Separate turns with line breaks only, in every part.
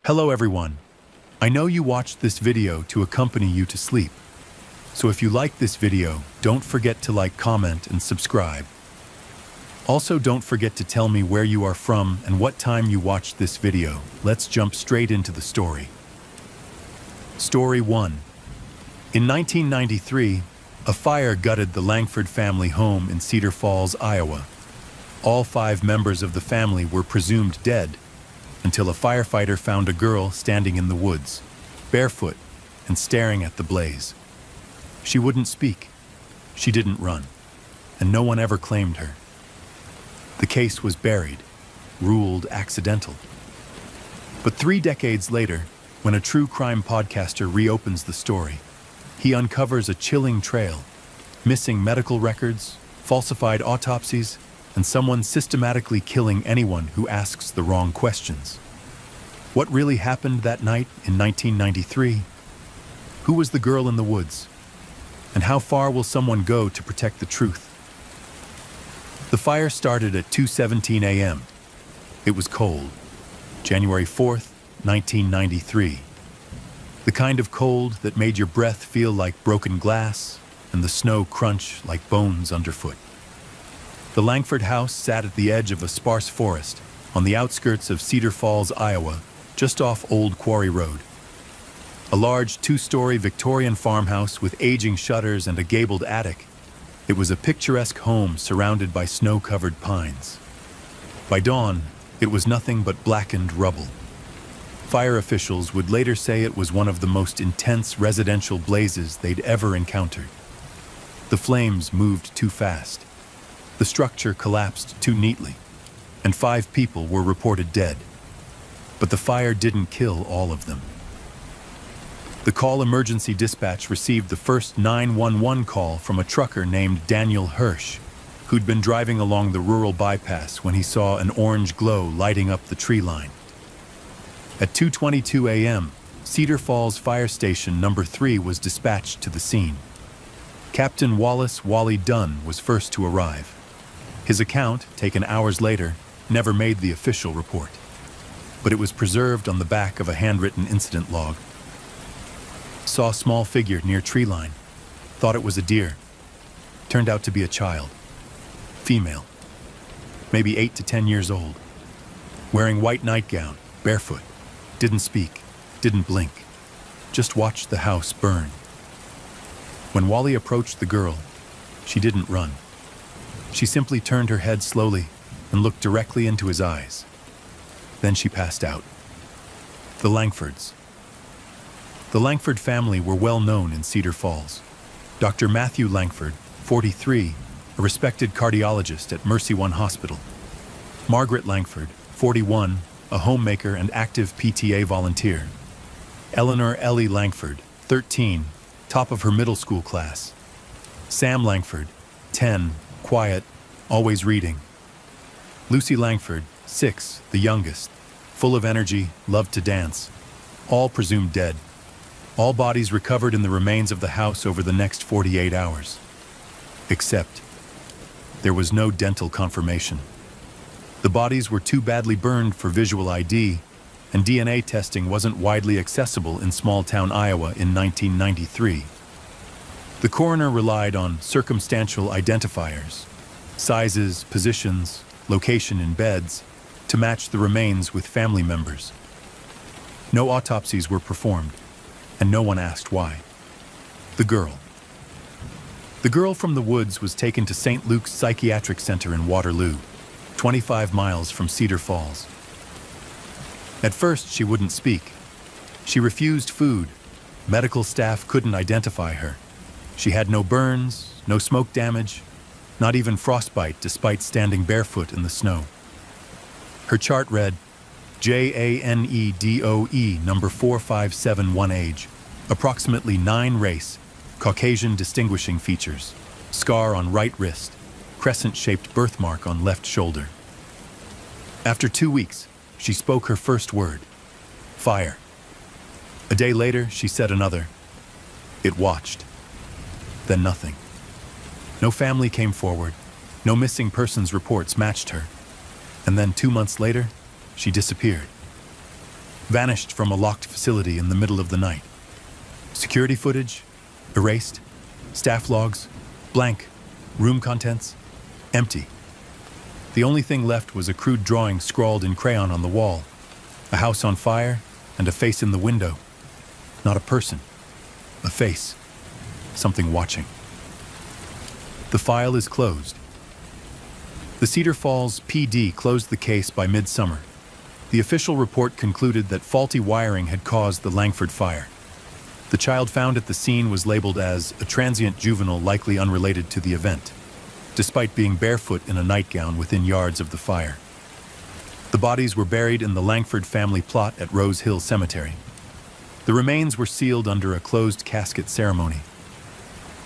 Hello everyone. I know you watched this video to accompany you to sleep. So if you like this video, don't forget to like, comment, and subscribe. Also, don't forget to tell me where you are from and what time you watched this video. Let's jump straight into the story. Story 1. In 1993, a fire gutted the Langford family home in Cedar Falls, Iowa. All 5 members of the family were presumed dead until a firefighter found a girl standing in the woods, barefoot and staring at the blaze. She wouldn't speak, she didn't run, and no one ever claimed her. The case was buried, ruled accidental. But 3 decades later, when a true crime podcaster reopens the story, he uncovers a chilling trail, missing medical records, falsified autopsies, and someone systematically killing anyone who asks the wrong questions. What really happened that night in 1993? Who was the girl in the woods? And how far will someone go to protect the truth? The fire started at 2:17 a.m. It was cold, January 4th, 1993. The kind of cold that made your breath feel like broken glass and the snow crunch like bones underfoot. The Langford house sat at the edge of a sparse forest on the outskirts of Cedar Falls, Iowa, just off Old Quarry Road. A large 2-story Victorian farmhouse with aging shutters and a gabled attic, it was a picturesque home surrounded by snow-covered pines. By dawn, it was nothing but blackened rubble. Fire officials would later say it was one of the most intense residential blazes they'd ever encountered. The flames moved too fast. The structure collapsed too neatly, and 5 people were reported dead. But the fire didn't kill all of them. The call emergency dispatch received the first 911 call from a trucker named Daniel Hirsch, who'd been driving along the rural bypass when he saw an orange glow lighting up the tree line. At 2:22 a.m., Cedar Falls Fire Station number 3 was dispatched to the scene. Captain Wallace "Wally" Dunn was first to arrive. His account, taken hours later, never made the official report, but it was preserved on the back of a handwritten incident log. Saw a small figure near tree line. Thought it was a deer. Turned out to be a child. Female. Maybe 8 to 10 years old. Wearing white nightgown, barefoot. Didn't speak, didn't blink. Just watched the house burn. When Wally approached the girl, she didn't run. She simply turned her head slowly and looked directly into his eyes. Then she passed out. The Langfords. The Langford family were well known in Cedar Falls. Dr. Matthew Langford, 43, a respected cardiologist at Mercy One Hospital. Margaret Langford, 41, a homemaker and active PTA volunteer. Eleanor Ellie Langford, 13, top of her middle school class. Sam Langford, 10, quiet, always reading. Lucy Langford, 6, the youngest, full of energy, loved to dance. All presumed dead. All bodies recovered in the remains of the house over the next 48 hours. Except, there was no dental confirmation. The bodies were too badly burned for visual ID, and DNA testing wasn't widely accessible in small-town Iowa in 1993. The coroner relied on circumstantial identifiers, sizes, positions, location in beds, to match the remains with family members. No autopsies were performed, and no one asked why. The girl. The girl from the woods was taken to St. Luke's Psychiatric Center in Waterloo, 25 miles from Cedar Falls. At first, she wouldn't speak. She refused food. Medical staff couldn't identify her. She had no burns, no smoke damage, not even frostbite despite standing barefoot in the snow. Her chart read, JANEDOE number 4571 age, approximately 9 race, Caucasian distinguishing features, scar on right wrist, crescent-shaped birthmark on left shoulder. After 2 weeks, she spoke her first word, fire. A day later, she said another. It watched. Then nothing. No family came forward, no missing persons reports matched her, and then 2 months later, she disappeared. vanished from a locked facility in the middle of the night. Security footage, erased. Staff logs, blank. Room contents, empty. The only thing left was a crude drawing scrawled in crayon on the wall, a house on fire, and a face in the window. Not a person, a face, something watching. The file is closed. The Cedar Falls PD closed the case by midsummer. The official report concluded that faulty wiring had caused the Langford fire. The child found at the scene was labeled as a transient juvenile likely unrelated to the event, despite being barefoot in a nightgown within yards of the fire. The bodies were buried in the Langford family plot at Rose Hill Cemetery. The remains were sealed under a closed casket ceremony.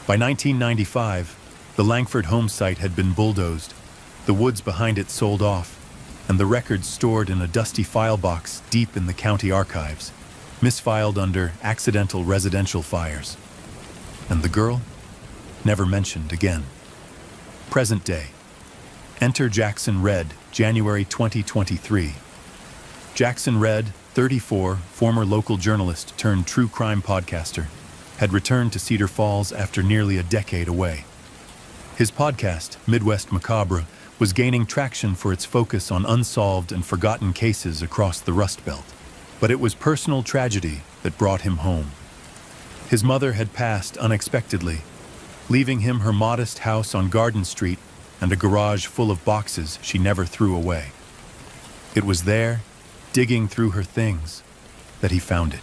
By 1995, the Langford home site had been bulldozed, the woods behind it sold off, and the records stored in a dusty file box deep in the county archives, misfiled under accidental residential fires. And the girl? Never mentioned again. Present day. Enter Jackson Redd, January 2023. Jackson Redd, 34, former local journalist turned true crime podcaster, had returned to Cedar Falls after nearly a decade away. His podcast, Midwest Macabre, was gaining traction for its focus on unsolved and forgotten cases across the Rust Belt. But it was personal tragedy that brought him home. His mother had passed unexpectedly, leaving him her modest house on Garden Street and a garage full of boxes she never threw away. It was there, digging through her things, that he found it.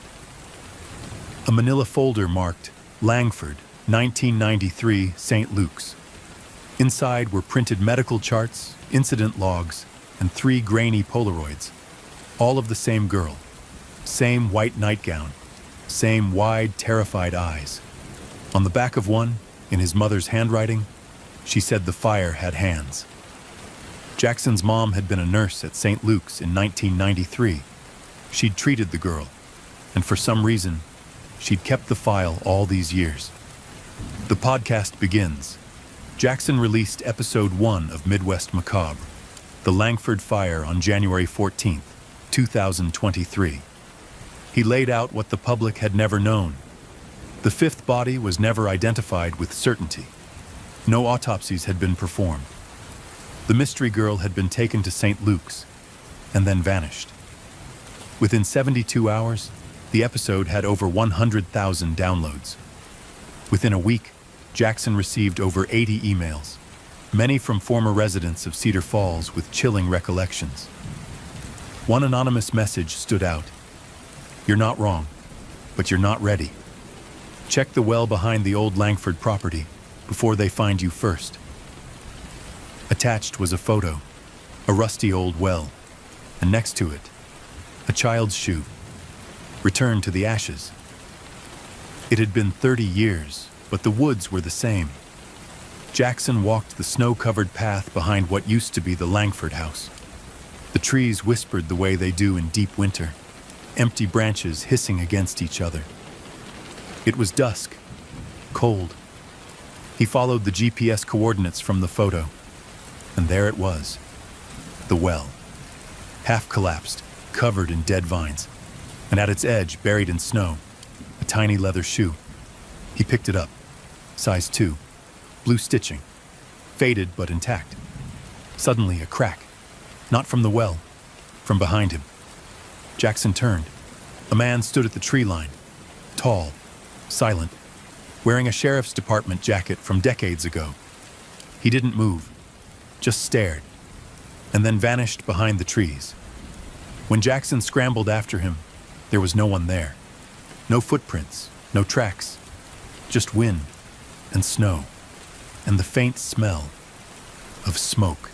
A manila folder marked Langford, 1993, St. Luke's. Inside were printed medical charts, incident logs, and 3 grainy Polaroids, all of the same girl. Same white nightgown, same wide, terrified eyes. On the back of one, in his mother's handwriting, she said the fire had hands. Jackson's mom had been a nurse at St. Luke's in 1993. She'd treated the girl, and for some reason, she'd kept the file all these years. The podcast begins. Jackson released episode 1 of Midwest Macabre, The Langford Fire, on January 14th, 2023. He laid out what the public had never known. The 5th body was never identified with certainty. No autopsies had been performed. The mystery girl had been taken to St. Luke's and then vanished. Within 72 hours, the episode had over 100,000 downloads. Within a week, Jackson received over 80 emails, many from former residents of Cedar Falls with chilling recollections. One anonymous message stood out. "You're not wrong, but you're not ready. Check the well behind the old Langford property before they find you first." Attached was a photo, a rusty old well, and next to it, a child's shoe, returned to the ashes. It had been 30 years, but the woods were the same. Jackson walked the snow-covered path behind what used to be the Langford house. The trees whispered the way they do in deep winter, empty branches hissing against each other. It was dusk, cold. He followed the GPS coordinates from the photo, and there it was, the well, half collapsed, covered in dead vines, and at its edge, buried in snow, a tiny leather shoe. He picked it up, size 2, blue stitching, faded but intact. Suddenly a crack, not from the well, from behind him. Jackson turned. A man stood at the tree line, tall, silent, wearing a sheriff's department jacket from decades ago. He didn't move, just stared, and then vanished behind the trees. When Jackson scrambled after him, there was no one there. No footprints, no tracks, just wind and snow, and the faint smell of smoke.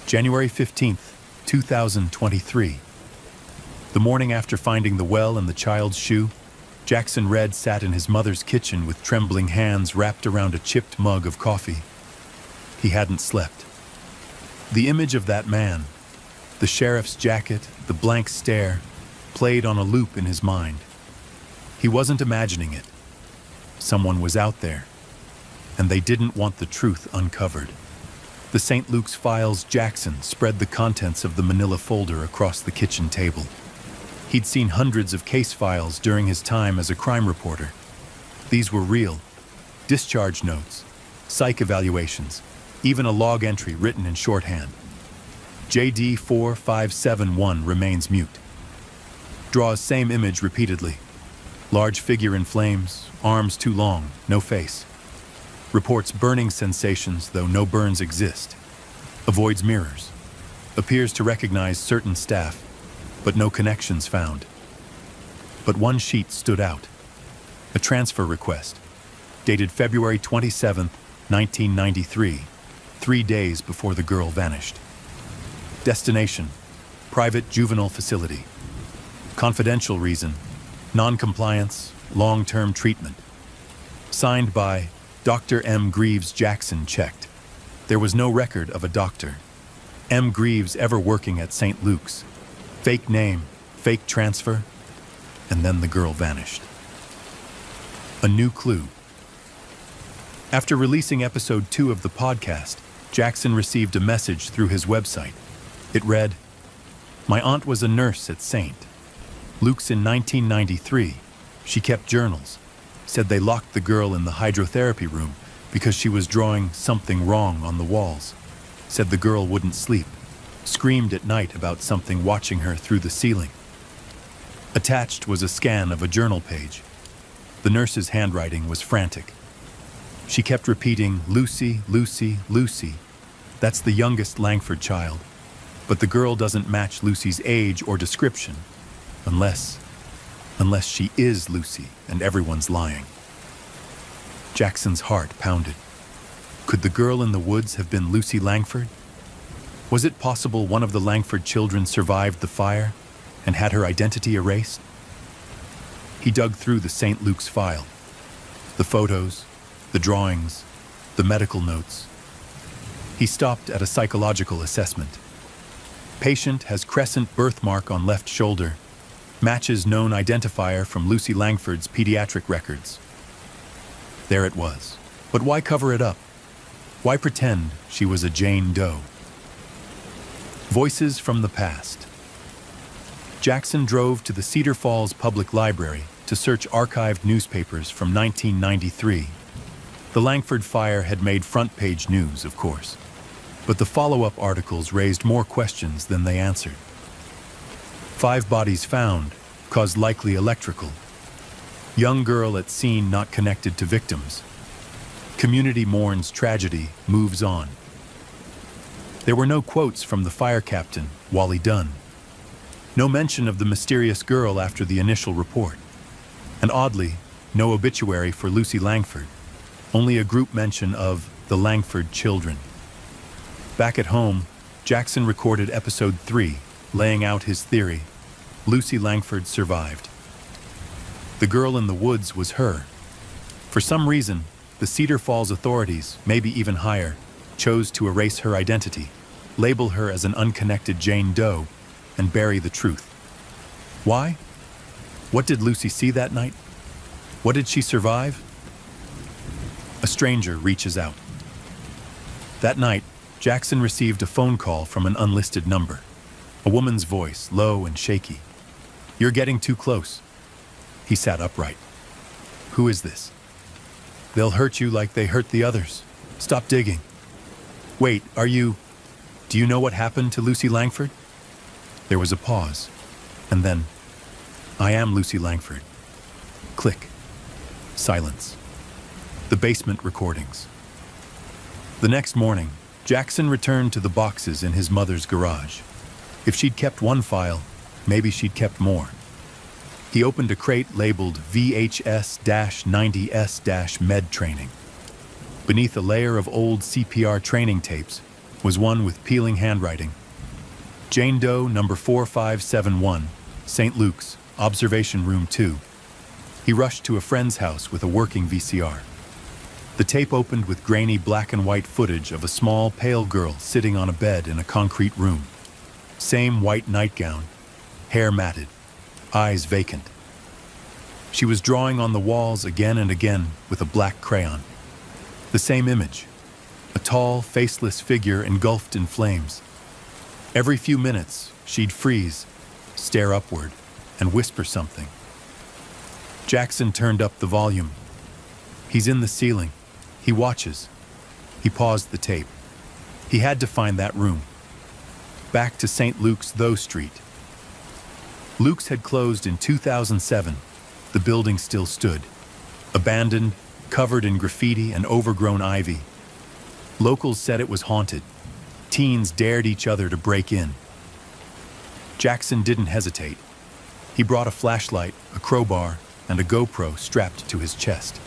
January 15th, 2023. The morning after finding the well and the child's shoe, Jackson Redd sat in his mother's kitchen with trembling hands wrapped around a chipped mug of coffee. He hadn't slept. The image of that man, the sheriff's jacket, the blank stare, played on a loop in his mind. He wasn't imagining it. Someone was out there, and they didn't want the truth uncovered. The St. Luke's files. Jackson spread the contents of the manila folder across the kitchen table. He'd seen hundreds of case files during his time as a crime reporter. These were real. Discharge notes, psych evaluations, even a log entry written in shorthand. JD 4571 remains mute. Draws same image repeatedly. Large figure in flames, arms too long, no face. Reports burning sensations, though no burns exist. Avoids mirrors. Appears to recognize certain staff, but no connections found. But one sheet stood out. A transfer request, dated February 27, 1993, 3 days before the girl vanished. Destination, private juvenile facility. Confidential reason, non-compliance, long-term treatment. Signed by Dr. M. Greaves Jackson checked. There was no record of a doctor. M. Greaves ever working at St. Luke's. Fake name, fake transfer, and then the girl vanished. A new clue. After releasing episode 2 of the podcast, Jackson received a message through his website. It read, "My aunt was a nurse at St. Luke's in 1993. She kept journals. Said they locked the girl in the hydrotherapy room because she was drawing something wrong on the walls. Said the girl wouldn't sleep. Screamed at night about something watching her through the ceiling." Attached was a scan of a journal page. The nurse's handwriting was frantic. She kept repeating, "Lucy, Lucy, Lucy." That's the youngest Langford child. But the girl doesn't match Lucy's age or description. Unless she is Lucy and everyone's lying. Jackson's heart pounded. Could the girl in the woods have been Lucy Langford? Was it possible one of the Langford children survived the fire and had her identity erased? He dug through the St. Luke's file. The photos, the drawings, the medical notes. He stopped at a psychological assessment. Patient has crescent birthmark on left shoulder. Matches known identifier from Lucy Langford's pediatric records. There it was. But why cover it up? Why pretend she was a Jane Doe? Voices from the past. Jackson drove to the Cedar Falls Public Library to search archived newspapers from 1993. The Langford fire had made front-page news, of course. But the follow-up articles raised more questions than they answered. 5 bodies found, caused likely electrical. Young girl at scene not connected to victims. Community mourns tragedy, moves on. There were no quotes from the fire captain, Wally Dunn. No mention of the mysterious girl after the initial report. And oddly, no obituary for Lucy Langford. Only a group mention of the Langford children. Back at home, Jackson recorded episode 3, laying out his theory. Lucy Langford survived. The girl in the woods was her. For some reason, the Cedar Falls authorities, maybe even higher, chose to erase her identity, label her as an unconnected Jane Doe, and bury the truth. Why? What did Lucy see that night? What did she survive? A stranger reaches out. That night, Jackson received a phone call from an unlisted number. A woman's voice, low and shaky. "You're getting too close." He sat upright. "Who is this?" "They'll hurt you like they hurt the others. Stop digging." "Wait, do you know what happened to Lucy Langford?" There was a pause, and then, "I am Lucy Langford." Click. Silence. The basement recordings. The next morning, Jackson returned to the boxes in his mother's garage. If she'd kept one file, maybe she'd kept more. He opened a crate labeled VHS-90S-Med Training. Beneath a layer of old CPR training tapes was one with peeling handwriting. Jane Doe, number 4571, St. Luke's, Observation Room 2. He rushed to a friend's house with a working VCR. The tape opened with grainy black and white footage of a small, pale girl sitting on a bed in a concrete room. Same white nightgown, hair matted, eyes vacant. She was drawing on the walls again and again with a black crayon. The same image, a tall, faceless figure engulfed in flames. Every few minutes, she'd freeze, stare upward, and whisper something. Jackson turned up the volume. He's in the ceiling. He watches. He paused the tape. He had to find that room. Back to St. Luke's, Though Street. Luke's had closed in 2007. The building still stood, abandoned, covered in graffiti and overgrown ivy. Locals said it was haunted. Teens dared each other to break in. Jackson didn't hesitate. He brought a flashlight, a crowbar, and a GoPro strapped to his chest.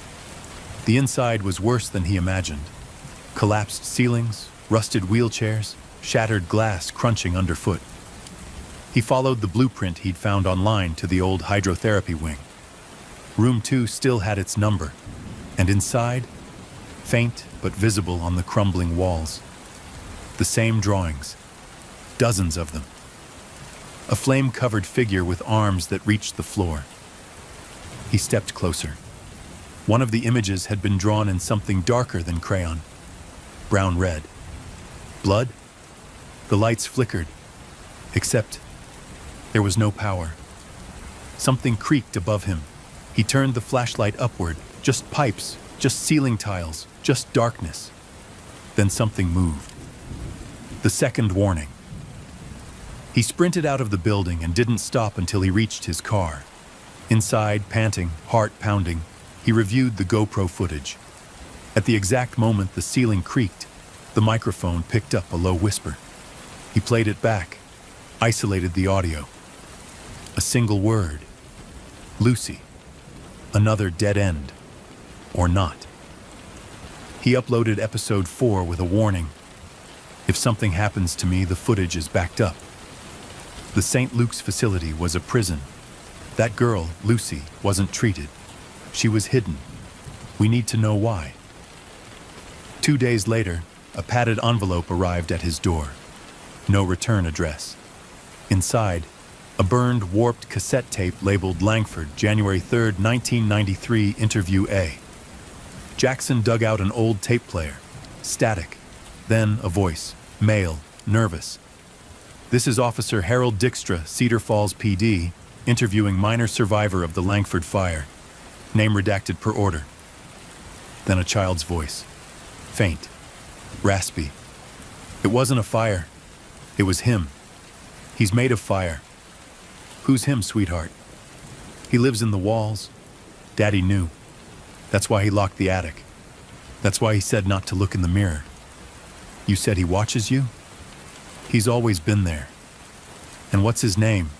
The inside was worse than he imagined. Collapsed ceilings, rusted wheelchairs, shattered glass crunching underfoot. He followed the blueprint he'd found online to the old hydrotherapy wing. Room 2 still had its number, and inside, faint but visible on the crumbling walls, the same drawings, dozens of them. A flame-covered figure with arms that reached the floor. He stepped closer. One of the images had been drawn in something darker than crayon, brown-red. Blood? The lights flickered, except there was no power. Something creaked above him. He turned the flashlight upward, just pipes, just ceiling tiles, just darkness. Then something moved. The second warning. He sprinted out of the building and didn't stop until he reached his car. Inside, panting, heart pounding, he reviewed the GoPro footage. At the exact moment the ceiling creaked, the microphone picked up a low whisper. He played it back, isolated the audio. A single word. Lucy. Another dead end. Or not. He uploaded episode 4 with a warning. If something happens to me, the footage is backed up. The St. Luke's facility was a prison. That girl, Lucy, wasn't treated. She was hidden. We need to know why. 2 days later, a padded envelope arrived at his door. No return address. Inside, a burned, warped cassette tape labeled Langford, January 3, 1993, Interview A. Jackson dug out an old tape player. Static. Then a voice. Male. Nervous. This is Officer Harold Dykstra, Cedar Falls PD, interviewing minor survivor of the Langford fire. Name redacted per order. Then a child's voice. Faint. Raspy. It wasn't a fire. It was him. He's made of fire. Who's him, sweetheart? He lives in the walls. Daddy knew. That's why he locked the attic. That's why he said not to look in the mirror. You said he watches you? He's always been there. And what's his name?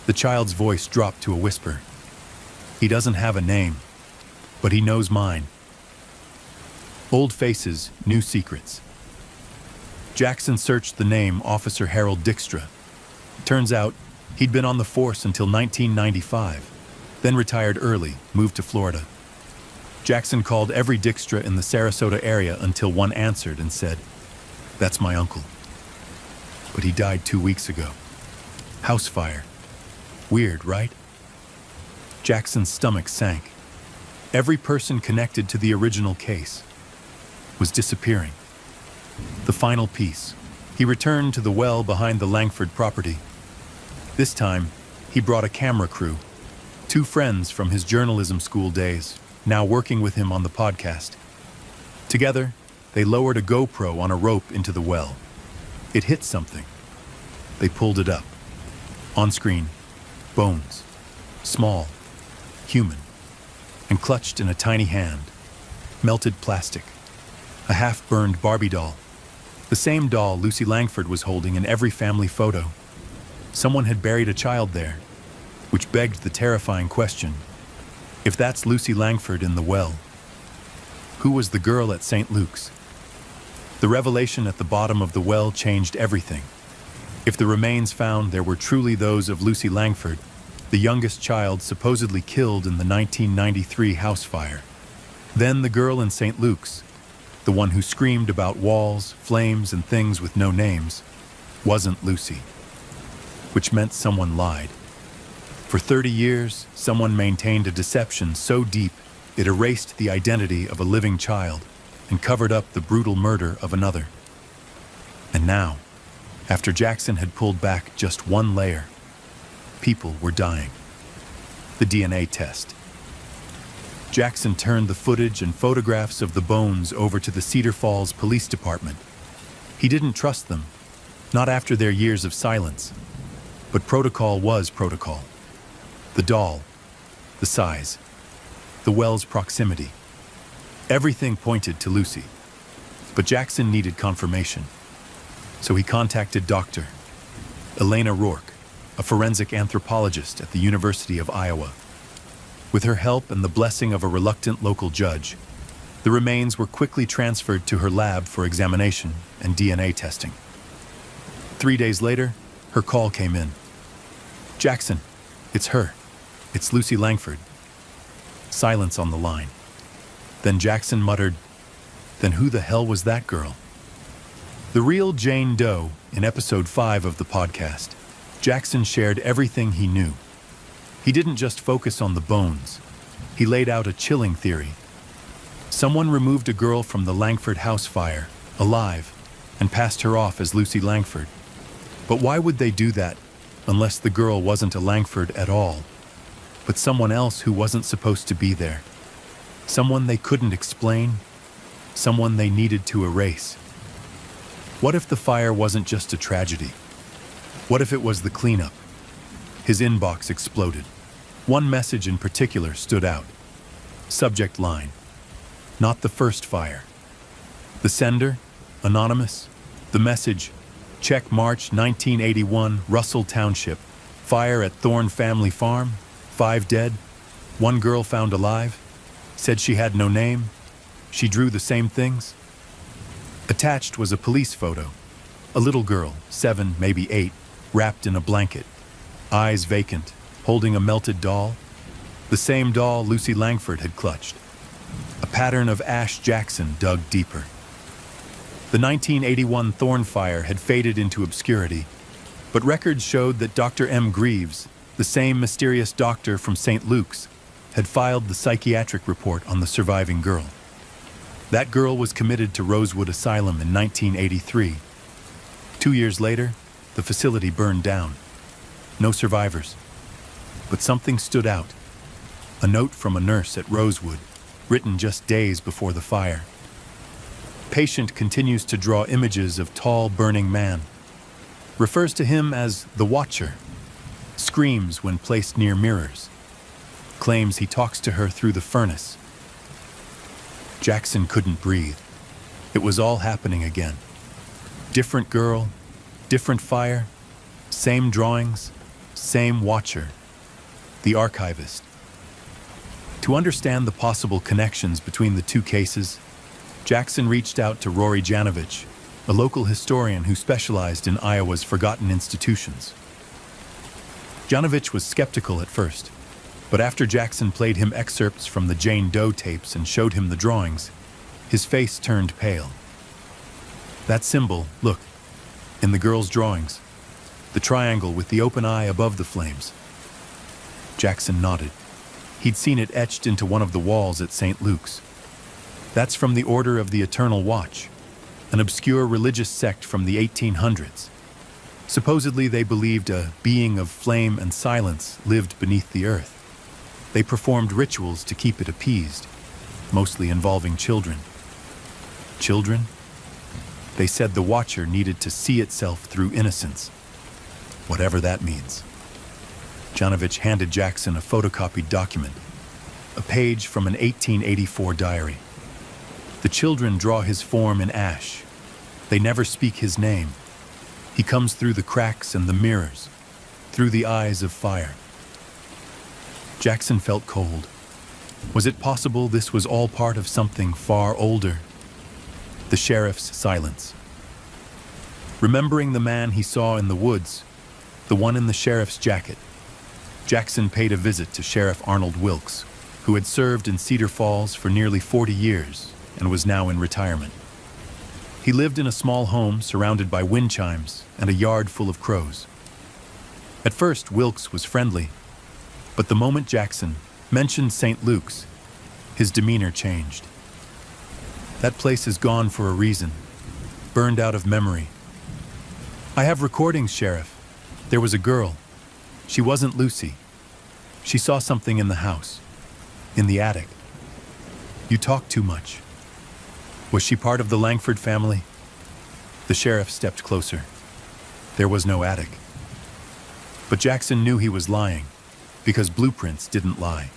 The child's voice dropped to a whisper. He doesn't have a name, but he knows mine. Old faces, new secrets. Jackson searched the name Officer Harold Dykstra. Turns out, he'd been on the force until 1995, then retired early, moved to Florida. Jackson called every Dykstra in the Sarasota area until one answered and said, "That's my uncle." But he died 2 weeks ago. House fire. Weird, right? Jackson's stomach sank. Every person connected to the original case was disappearing. The final piece. He returned to the well behind the Langford property. This time, he brought a camera crew. 2 friends from his journalism school days, now working with him on the podcast. Together, they lowered a GoPro on a rope into the well. It hit something. They pulled it up. On screen, bones. Small, human, and clutched in a tiny hand. Melted plastic. A half-burned Barbie doll. The same doll Lucy Langford was holding in every family photo. Someone had buried a child there, which begged the terrifying question, if that's Lucy Langford in the well, who was the girl at St. Luke's? The revelation at the bottom of the well changed everything. If the remains found there were truly those of Lucy Langford, the youngest child supposedly killed in the 1993 house fire, then the girl in St. Luke's, the one who screamed about walls, flames, and things with no names, wasn't Lucy. Which meant someone lied. For 30 years, someone maintained a deception so deep it erased the identity of a living child and covered up the brutal murder of another. And now, after Jackson had pulled back just one layer, People were dying. The DNA test. Jackson turned the footage and photographs of the bones over to the Cedar Falls Police Department. He didn't trust them, not after their years of silence. But protocol was protocol. The doll, the size, the well's proximity. Everything pointed to Lucy. But Jackson needed confirmation. So he contacted Dr. Elena Rourke, a forensic anthropologist at the University of Iowa. With her help and the blessing of a reluctant local judge, the remains were quickly transferred to her lab for examination and DNA testing. 3 days later, her call came in. "Jackson, it's her. It's Lucy Langford." Silence on the line. Then Jackson muttered, "Then who the hell was that girl?" The real Jane Doe, in episode 5 of the podcast, Jackson shared everything he knew. He didn't just focus on the bones. He laid out a chilling theory. Someone removed a girl from the Langford house fire, alive, and passed her off as Lucy Langford. But why would they do that, unless the girl wasn't a Langford at all, but someone else who wasn't supposed to be there? Someone they couldn't explain, someone they needed to erase. What if the fire wasn't just a tragedy? What if it was the cleanup? His inbox exploded. One message in particular stood out. Subject line: "Not the first fire." The sender: anonymous. The message: "Check March 1981, Russell Township. Fire at Thorne Family Farm. 5 dead. 1 girl found alive. Said she had no name. She drew the same things." Attached was a police photo. A little girl, 7, maybe 8, wrapped in a blanket, eyes vacant, holding a melted doll. The same doll Lucy Langford had clutched. A pattern of Ash Jackson dug deeper. The 1981 Thorne fire had faded into obscurity, but records showed that Dr. M. Greaves, the same mysterious doctor from St. Luke's, had filed the psychiatric report on the surviving girl. That girl was committed to Rosewood Asylum in 1983. 2 years later, the facility burned down. No survivors. But something stood out. A note from a nurse at Rosewood, written just days before the fire. Patient continues to draw images of tall, burning man. Refers to him as the Watcher. Screams when placed near mirrors. Claims he talks to her through the furnace. Jackson couldn't breathe. It was all happening again. Different girl, different fire, same drawings, same Watcher. The archivist. To understand the possible connections between the two cases, Jackson reached out to Rory Janovich, a local historian who specialized in Iowa's forgotten institutions. Janovich was skeptical at first, but after Jackson played him excerpts from the Jane Doe tapes and showed him the drawings, his face turned pale. That symbol, look, in the girl's drawings, the triangle with the open eye above the flames. Jackson nodded. He'd seen it etched into one of the walls at St. Luke's. That's from the Order of the Eternal Watch, an obscure religious sect from the 1800s. Supposedly they believed a being of flame and silence lived beneath the earth. They performed rituals to keep it appeased, mostly involving children. Children? They said the Watcher needed to see itself through innocence, whatever that means. Janovich handed Jackson a photocopied document, a page from an 1884 diary. The children draw his form in ash. They never speak his name. He comes through the cracks and the mirrors, through the eyes of fire. Jackson felt cold. Was it possible this was all part of something far older? The sheriff's silence. Remembering the man he saw in the woods, the one in the sheriff's jacket, Jackson paid a visit to Sheriff Arnold Wilkes, who had served in Cedar Falls for nearly 40 years and was now in retirement. He lived in a small home surrounded by wind chimes and a yard full of crows. At first, Wilkes was friendly, but the moment Jackson mentioned St. Luke's, his demeanor changed. That place is gone for a reason, burned out of memory. "I have recordings, Sheriff. There was a girl. She wasn't Lucy. She saw something in the house, in the attic. You talk too much. Was she part of the Langford family? The sheriff stepped closer. There was no attic. But Jackson knew he was lying, because blueprints didn't lie.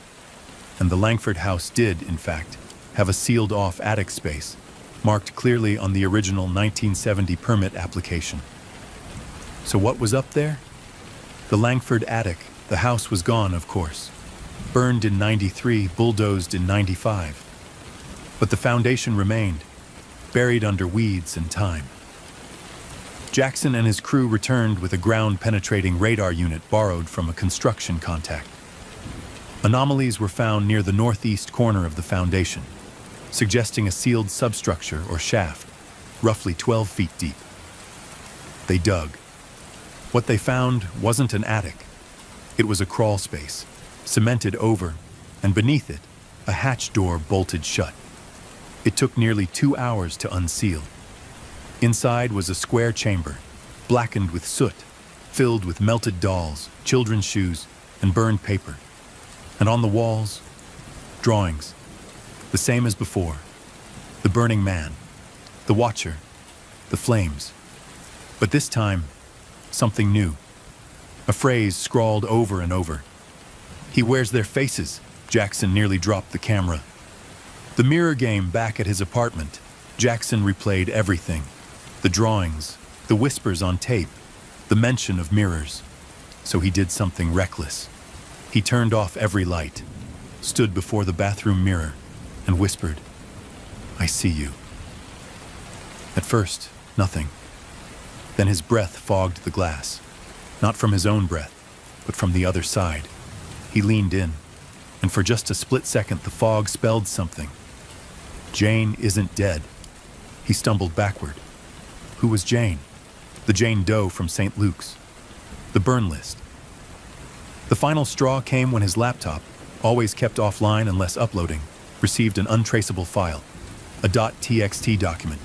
And the Langford house did, in fact, have a sealed-off attic space, marked clearly on the original 1970 permit application. So what was up there? The Langford attic. The house was gone, of course. Burned in '93, bulldozed in '95. But the foundation remained, buried under weeds and time. Jackson and his crew returned with a ground-penetrating radar unit borrowed from a construction contact. Anomalies were found near the northeast corner of the foundation, suggesting a sealed substructure or shaft, roughly 12 feet deep. They dug. What they found wasn't an attic. It was a crawl space, cemented over, and beneath it, a hatch door bolted shut. It took nearly 2 hours to unseal. Inside was a square chamber, blackened with soot, filled with melted dolls, children's shoes, and burned paper. And on the walls, drawings, the same as before. The burning man, the watcher, the flames. But this time, something new. A phrase scrawled over and over. "He wears their faces." Jackson nearly dropped the camera. The mirror game back at his apartment, Jackson replayed everything. The drawings, the whispers on tape, the mention of mirrors. So he did something reckless. He turned off every light, stood before the bathroom mirror, and whispered, "I see you." At first, nothing. Then his breath fogged the glass. Not from his own breath, but from the other side. He leaned in, and for just a split second the fog spelled something. Jane isn't dead. He stumbled backward. Who was Jane? The Jane Doe from St. Luke's. The burn list. The final straw came when his laptop, always kept offline unless uploading, received an untraceable file, a .txt document,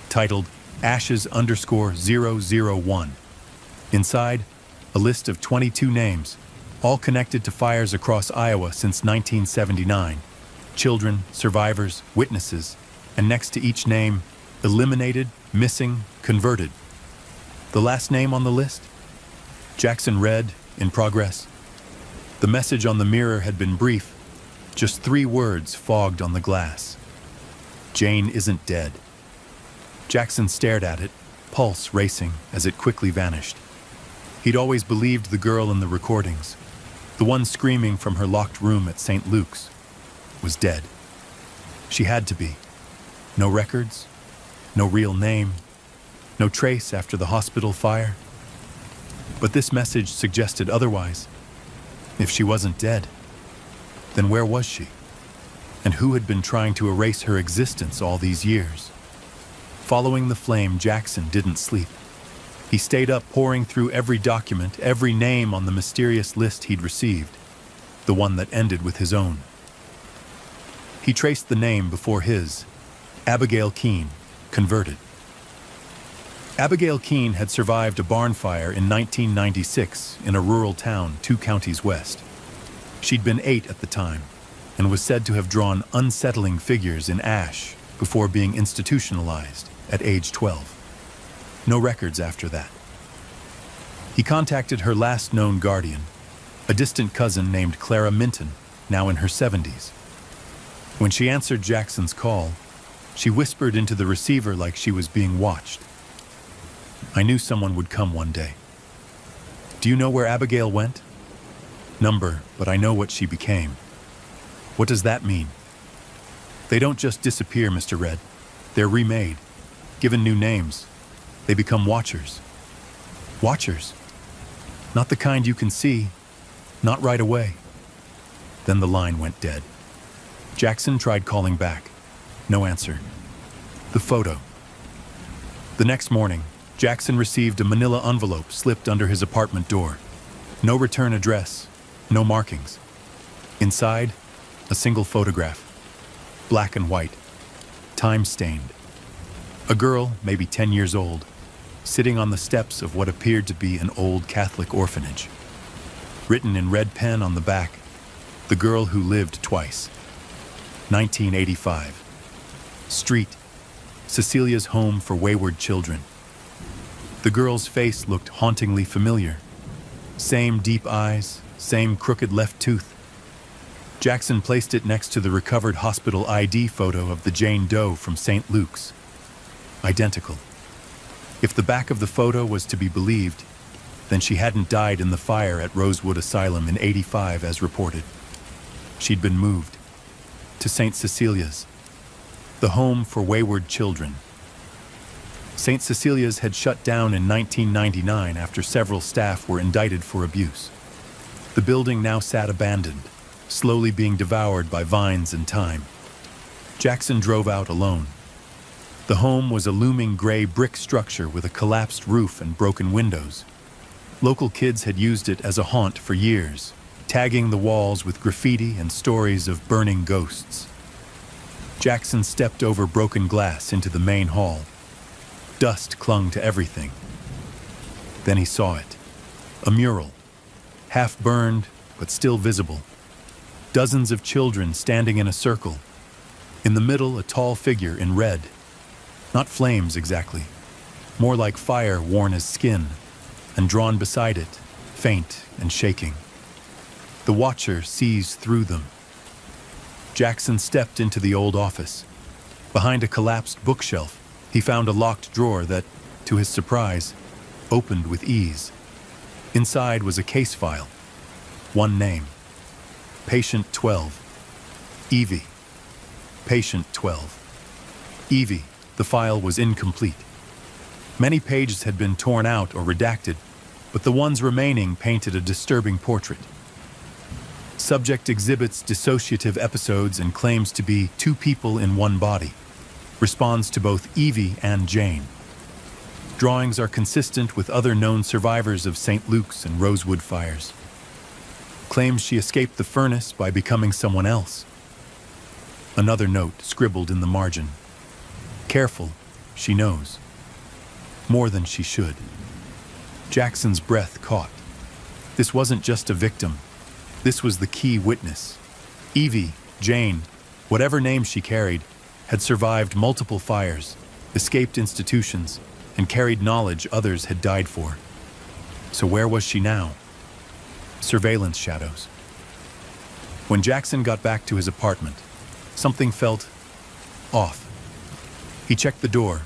titled ashes_001. Inside, a list of 22 names, all connected to fires across Iowa since 1979. Children, survivors, witnesses, and next to each name, eliminated, missing, converted. The last name on the list? Jackson read, in progress. The message on the mirror had been brief, just 3 words fogged on the glass. Jane isn't dead. Jackson stared at it, pulse racing as it quickly vanished. He'd always believed the girl in the recordings, the one screaming from her locked room at St. Luke's, was dead. She had to be. No records, no real name, no trace after the hospital fire. But this message suggested otherwise. If she wasn't dead, then where was she? And who had been trying to erase her existence all these years? Following the flame, Jackson didn't sleep. He stayed up pouring through every document, every name on the mysterious list he'd received, the one that ended with his own. He traced the name before his, Abigail Keene, converted. Abigail Keene had survived a barn fire in 1996 in a rural town 2 counties west. She'd been 8 at the time and was said to have drawn unsettling figures in ash before being institutionalized at age 12. No records after that. He contacted her last known guardian, a distant cousin named Clara Minton, now in her 70s. When she answered Jackson's call, she whispered into the receiver like she was being watched. "I knew someone would come one day. Do you know where Abigail went? Number, but I know what she became." "What does that mean?" "They don't just disappear, Mr. Red. They're remade, given new names. They become watchers." "Watchers? Not the kind you can see, not right away." Then the line went dead. Jackson tried calling back. No answer. The photo. The next morning, Jackson received a manila envelope slipped under his apartment door. No return address, no markings. Inside, a single photograph. Black and white, time-stained. A girl, maybe 10 years old, sitting on the steps of what appeared to be an old Catholic orphanage. Written in red pen on the back, "The Girl Who Lived Twice." 1985. Street, Cecilia's home for wayward children. The girl's face looked hauntingly familiar. Same deep eyes, same crooked left tooth. Jackson placed it next to the recovered hospital ID photo of the Jane Doe from St. Luke's. Identical. If the back of the photo was to be believed, then she hadn't died in the fire at Rosewood Asylum in '85 as reported. She'd been moved to St. Cecilia's, the home for wayward children. St. Cecilia's had shut down in 1999 after several staff were indicted for abuse. The building now sat abandoned, slowly being devoured by vines and time. Jackson drove out alone. The home was a looming gray brick structure with a collapsed roof and broken windows. Local kids had used it as a haunt for years, tagging the walls with graffiti and stories of burning ghosts. Jackson stepped over broken glass into the main hall. Dust clung to everything. Then he saw it. A mural, half burned but still visible. Dozens of children standing in a circle. In the middle, a tall figure in red. Not flames exactly, more like fire worn as skin, and drawn beside it, faint and shaking. The watcher sees through them. Jackson stepped into the old office. Behind a collapsed bookshelf, he found a locked drawer that, to his surprise, opened with ease. Inside was a case file. One name. Patient 12. Evie. Patient 12. Evie. The file was incomplete. Many pages had been torn out or redacted, but the ones remaining painted a disturbing portrait. Subject exhibits dissociative episodes and claims to be two people in one body. Responds to both Evie and Jane. Drawings are consistent with other known survivors of St. Luke's and Rosewood fires. Claims she escaped the furnace by becoming someone else. Another note scribbled in the margin. Careful, she knows. More than she should. Jackson's breath caught. This wasn't just a victim. This was the key witness. Evie, Jane, whatever name she carried, had survived multiple fires, escaped institutions, and carried knowledge others had died for. So where was she now? Surveillance shadows. When Jackson got back to his apartment, something felt off. He checked the door,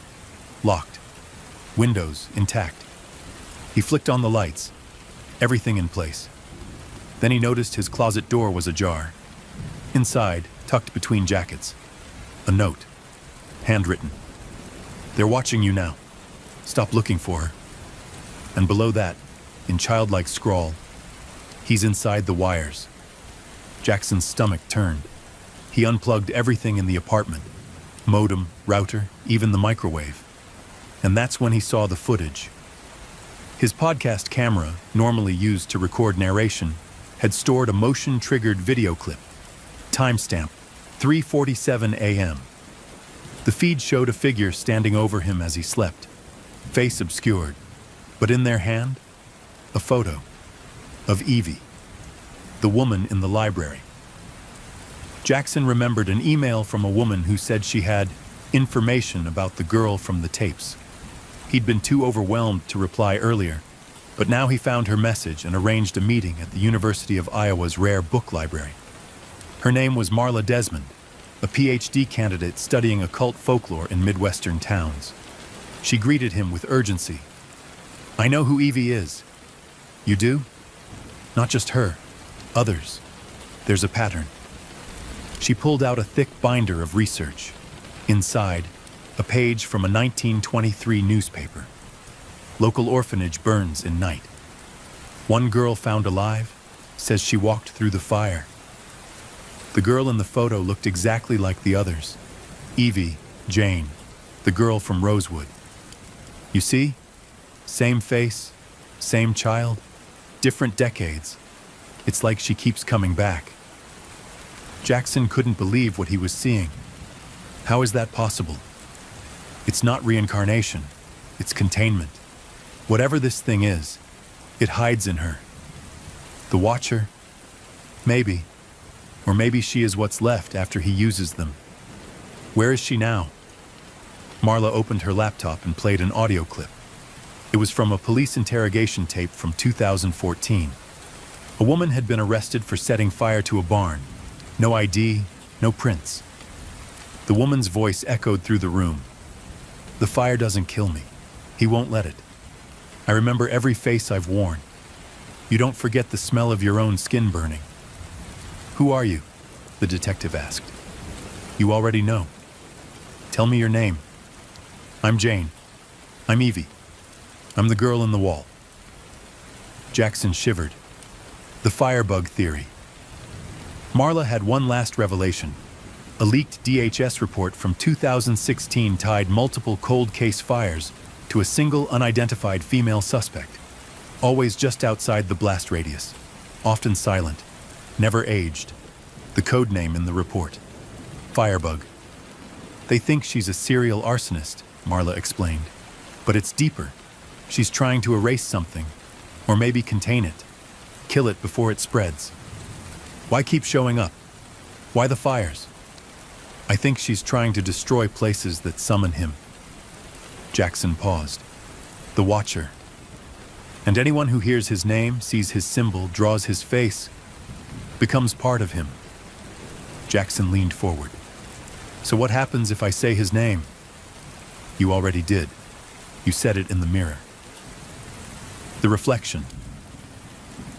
locked. Windows intact. He flicked on the lights, everything in place. Then he noticed his closet door was ajar. Inside, tucked between jackets, a note, handwritten. "They're watching you now. Stop looking for her." And below that, in childlike scrawl, "He's inside the wires." Jackson's stomach turned. He unplugged everything in the apartment, modem, router, even the microwave. And that's when he saw the footage. His podcast camera, normally used to record narration, had stored a motion-triggered video clip. Timestamp, 3:47 a.m. The feed showed a figure standing over him as he slept, face obscured, but in their hand, a photo of Evie, the woman in the library. Jackson remembered an email from a woman who said she had information about the girl from the tapes. He'd been too overwhelmed to reply earlier, but now he found her message and arranged a meeting at the University of Iowa's Rare Book Library. Her name was Marla Desmond, a PhD candidate studying occult folklore in Midwestern towns. She greeted him with urgency. "I know who Evie is." "You do?" "Not just her. Others. There's a pattern." She pulled out a thick binder of research. Inside, a page from a 1923 newspaper. Local orphanage burns in night. One girl found alive says she walked through the fire. The girl in the photo looked exactly like the others. Evie, Jane, the girl from Rosewood. You see? Same face, same child, different decades. It's like she keeps coming back. Jackson couldn't believe what he was seeing. How is that possible? It's not reincarnation, it's containment. Whatever this thing is, it hides in her. The Watcher? Maybe. Or maybe she is what's left after he uses them. Where is she now? Marla opened her laptop and played an audio clip. It was from a police interrogation tape from 2014. A woman had been arrested for setting fire to a barn. No ID, no prints. The woman's voice echoed through the room. The fire doesn't kill me. He won't let it. I remember every face I've worn. You don't forget the smell of your own skin burning. Who are you? The detective asked. You already know. Tell me your name. I'm Jane. I'm Evie. I'm the girl in the wall. Jackson shivered. The firebug theory. Marla had one last revelation. A leaked DHS report from 2016 tied multiple cold case fires to a single unidentified female suspect, always just outside the blast radius, often silent, never aged. The code name in the report. Firebug. They think she's a serial arsonist, Marla explained. But it's deeper. She's trying to erase something, or maybe contain it, kill it before it spreads. Why keep showing up? Why the fires? I think she's trying to destroy places that summon him. Jackson paused. The Watcher. And anyone who hears his name, sees his symbol, draws his face, becomes part of him. Jackson leaned forward. So what happens if I say his name? You already did. You said it in the mirror. The reflection.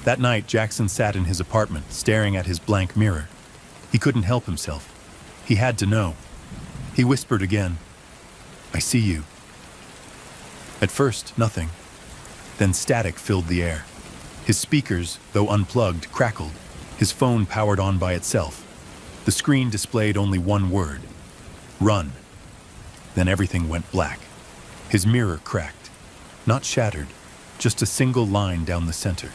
That night, Jackson sat in his apartment, staring at his blank mirror. He couldn't help himself. He had to know. He whispered again, I see you. At first, nothing. Then static filled the air. His speakers, though unplugged, crackled. His phone powered on by itself. The screen displayed only one word. Run. Then everything went black. His mirror cracked. Not shattered, just a single line down the center.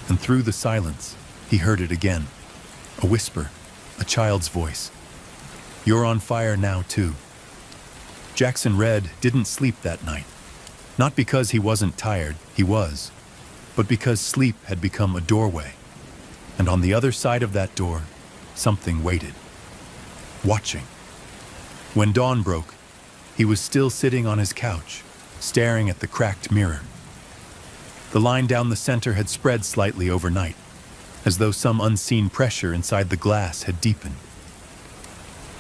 And through the silence, he heard it again. A whisper, a child's voice. You're on fire now, too. Jackson Red didn't sleep that night. Not because he wasn't tired, he was, but because sleep had become a doorway. And on the other side of that door, something waited. Watching. When dawn broke, he was still sitting on his couch, staring at the cracked mirror. The line down the center had spread slightly overnight, as though some unseen pressure inside the glass had deepened.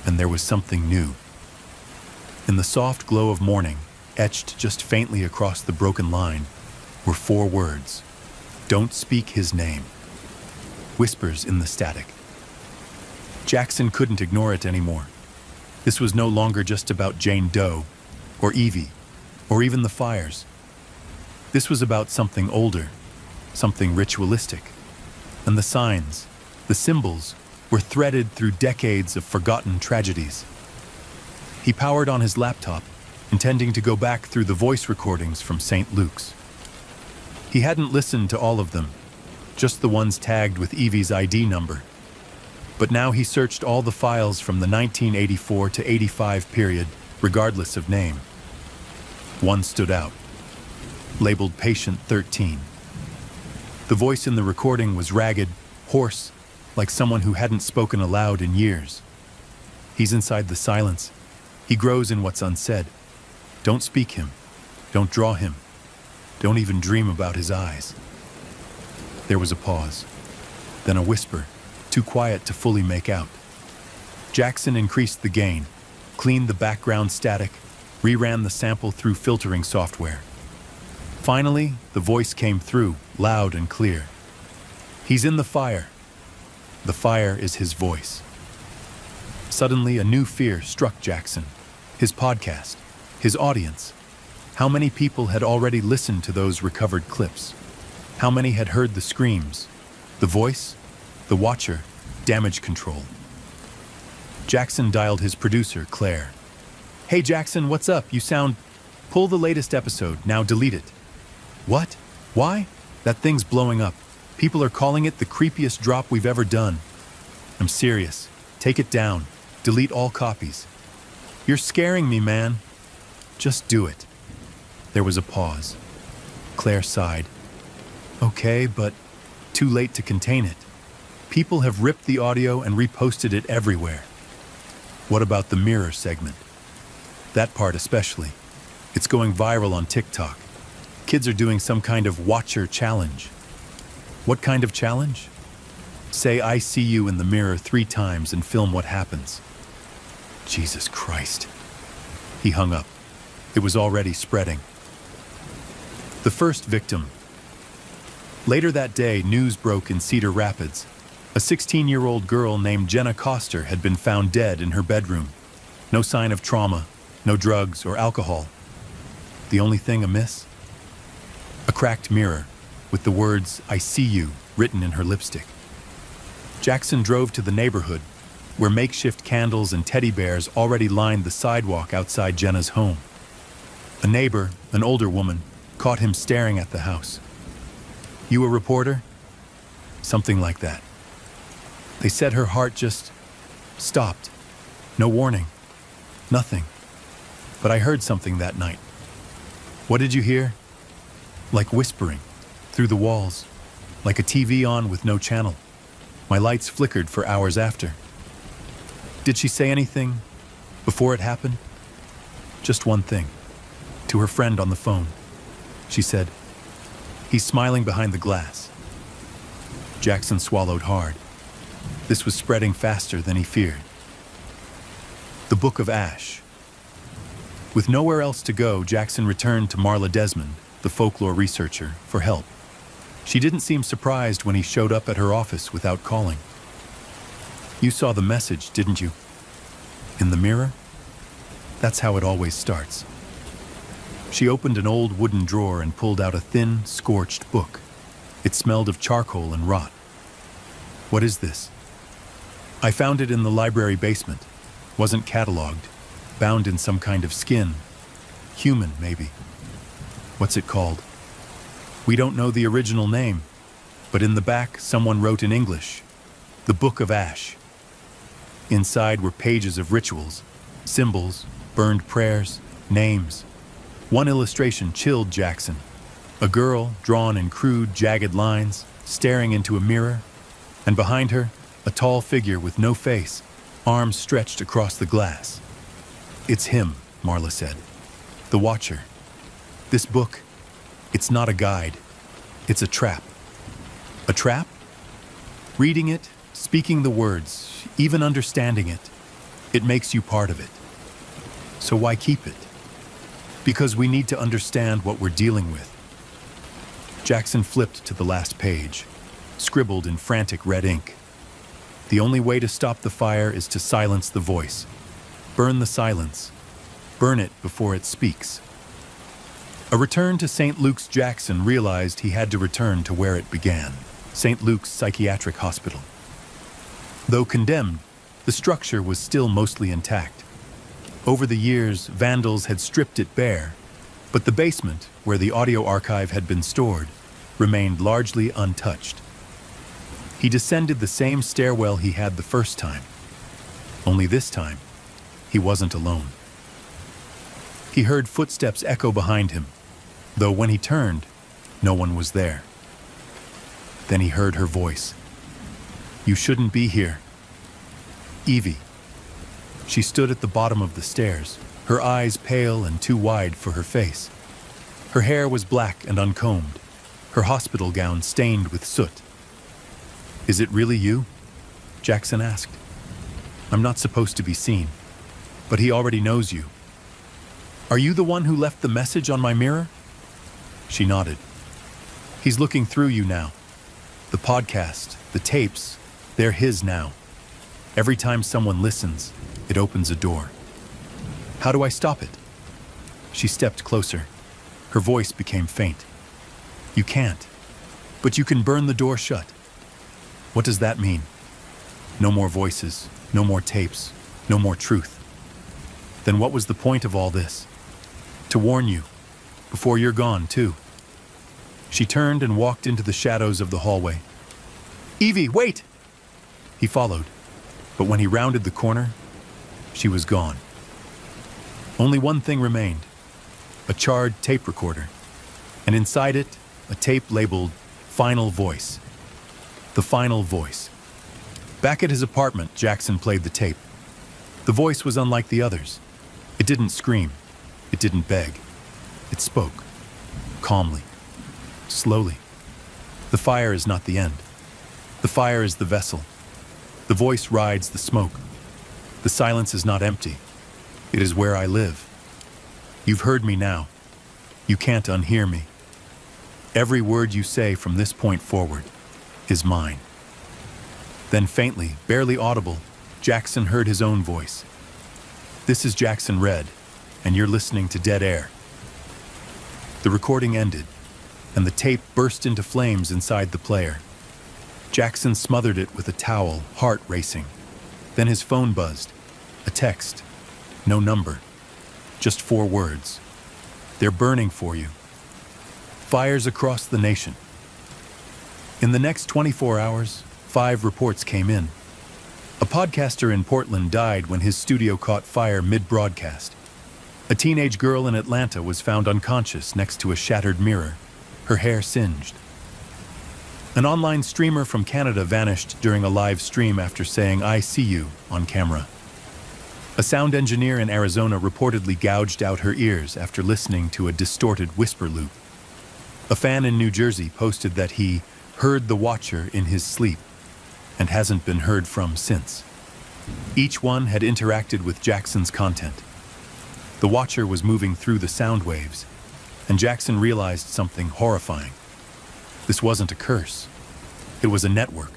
And there was something new. In the soft glow of morning, etched just faintly across the broken line, were 4 words. Don't speak his name. Whispers in the static. Jackson couldn't ignore it anymore. This was no longer just about Jane Doe, or Evie, or even the fires. This was about something older, something ritualistic. And the signs, the symbols, were threaded through decades of forgotten tragedies. He powered on his laptop, intending to go back through the voice recordings from St. Luke's. He hadn't listened to all of them, just the ones tagged with Evie's ID number. But now he searched all the files from the 1984 to 85 period, regardless of name. One stood out, labeled Patient 13. The voice in the recording was ragged, hoarse, like someone who hadn't spoken aloud in years. He's inside the silence. He grows in what's unsaid. Don't speak him. Don't draw him. Don't even dream about his eyes. There was a pause, then a whisper, too quiet to fully make out. Jackson increased the gain, cleaned the background static, reran the sample through filtering software. Finally, the voice came through, loud and clear. He's in the fire. The fire is his voice. Suddenly, a new fear struck Jackson. His podcast, his audience. How many people had already listened to those recovered clips? How many had heard the screams? The voice? The Watcher? Damage control. Jackson dialed his producer, Claire. Hey Jackson, what's up? You sound... Pull the latest episode, now delete it. What? Why? That thing's blowing up. People are calling it the creepiest drop we've ever done. I'm serious. Take it down. Delete all copies. You're scaring me, man. Just do it. There was a pause. Claire sighed. Okay, but Too late to contain it. People have ripped the audio and reposted it everywhere. What about the mirror segment? That part especially. It's going viral on TikTok. Kids are doing some kind of watcher challenge. What kind of challenge? Say "I see you" in the mirror 3 times and film what happens. Jesus Christ. He hung up. It was already spreading. The first victim. Later that day, news broke in Cedar Rapids. A 16-year-old girl named Jenna Coster had been found dead in her bedroom. No sign of trauma, no drugs or alcohol. The only thing amiss? A cracked mirror with the words "I see you" written in her lipstick. Jackson drove to the neighborhood, where makeshift candles and teddy bears already lined the sidewalk outside Jenna's home. A neighbor, an older woman, caught him staring at the house. "You a reporter?" Something like that. They said her heart just stopped. No warning. Nothing. But I heard something that night. What did you hear? Like whispering, through the walls, like a TV on with no channel. My lights flickered for hours after. Did she say anything before it happened? Just one thing. To her friend on the phone. She said, "He's smiling behind the glass." Jackson swallowed hard. This was spreading faster than he feared. The Book of Ash. With nowhere else to go, Jackson returned to Marla Desmond, the folklore researcher, for help. She didn't seem surprised when he showed up at her office without calling. "You saw the message, didn't you? In the mirror?" That's how it always starts. She opened an old wooden drawer and pulled out a thin, scorched book. It smelled of charcoal and rot. "What is this?" "I found it in the library basement. Wasn't cataloged. Bound in some kind of skin. Human, maybe." "What's it called?" "We don't know the original name, but in the back someone wrote in English, 'The Book of Ash.' Inside were pages of rituals, symbols, burned prayers, names. One illustration chilled Jackson. A girl, drawn in crude, jagged lines, staring into a mirror, and behind her, a tall figure with no face, arms stretched across the glass. "It's him," Marla said. "The Watcher. This book, it's not a guide. It's a trap." "A trap?" "Reading it, speaking the words, even understanding it, it makes you part of it. So why keep it? Because we need to understand what we're dealing with." Jackson flipped to the last page, scribbled in frantic red ink. "The only way to stop the fire is to silence the voice. Burn the silence. Burn it before it speaks." A return to St. Luke's. Jackson realized he had to return to where it began, St. Luke's Psychiatric Hospital. Though condemned, the structure was still mostly intact. Over the years, vandals had stripped it bare, but the basement, where the audio archive had been stored, remained largely untouched. He descended the same stairwell he had the first time. Only this time, he wasn't alone. He heard footsteps echo behind him, though when he turned, no one was there. Then he heard her voice. "You shouldn't be here." Evie. She stood at the bottom of the stairs, her eyes pale and too wide for her face. Her hair was black and uncombed, her hospital gown stained with soot. "Is it really you?" Jackson asked. "I'm not supposed to be seen, but he already knows you. Are you the one who left the message on my mirror?" She nodded. "He's looking through you now. The podcast, the tapes, they're his now. Every time someone listens, it opens a door. How do I stop it?" She stepped closer. Her voice became faint. "You can't, but you can burn the door shut." "What does that mean?" "No more voices, no more tapes, no more truth." "Then what was the point of all this?" "To warn you, before you're gone, too." She turned and walked into the shadows of the hallway. "Evie, wait!" He followed, but when he rounded the corner, she was gone. Only one thing remained, a charred tape recorder, and inside it, a tape labeled "Final Voice." The final voice. Back at his apartment, Jackson played the tape. The voice was unlike the others. It didn't scream. It didn't beg. It spoke. Calmly. Slowly. The fire is not the end. The fire is the vessel. The voice rides the smoke. The silence is not empty. It is where I live. You've heard me now. You can't unhear me. Every word you say from this point forward is mine. Then faintly, barely audible, Jackson heard his own voice. This is Jackson Red, and you're listening to Dead Air. The recording ended, and the tape burst into flames inside the player. Jackson smothered it with a towel, heart racing. Then his phone buzzed. A text. No number. Just 4 words. They're burning for you. Fires across the nation. In the next 24 hours, 5 reports came in. A podcaster in Portland died when his studio caught fire mid-broadcast. A teenage girl in Atlanta was found unconscious next to a shattered mirror, her hair singed. An online streamer from Canada vanished during a live stream after saying "I see you" on camera. A sound engineer in Arizona reportedly gouged out her ears after listening to a distorted whisper loop. A fan in New Jersey posted that he heard the watcher in his sleep and hasn't been heard from since. Each one had interacted with Jackson's content. The watcher was moving through the sound waves, and Jackson realized something horrifying. This wasn't a curse. It was a network.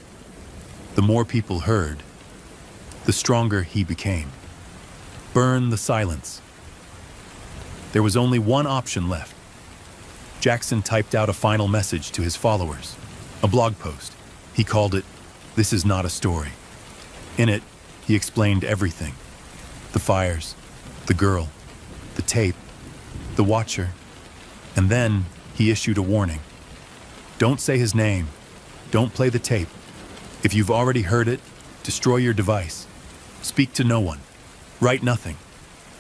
The more people heard, the stronger he became. Burn the silence. There was only one option left. Jackson typed out a final message to his followers, a blog post. He called it, "This is not a story." In it, he explained everything. The fires, the girl, the tape, the watcher, and then he issued a warning. Don't say his name. Don't play the tape. If you've already heard it, destroy your device. Speak to no one. Write nothing.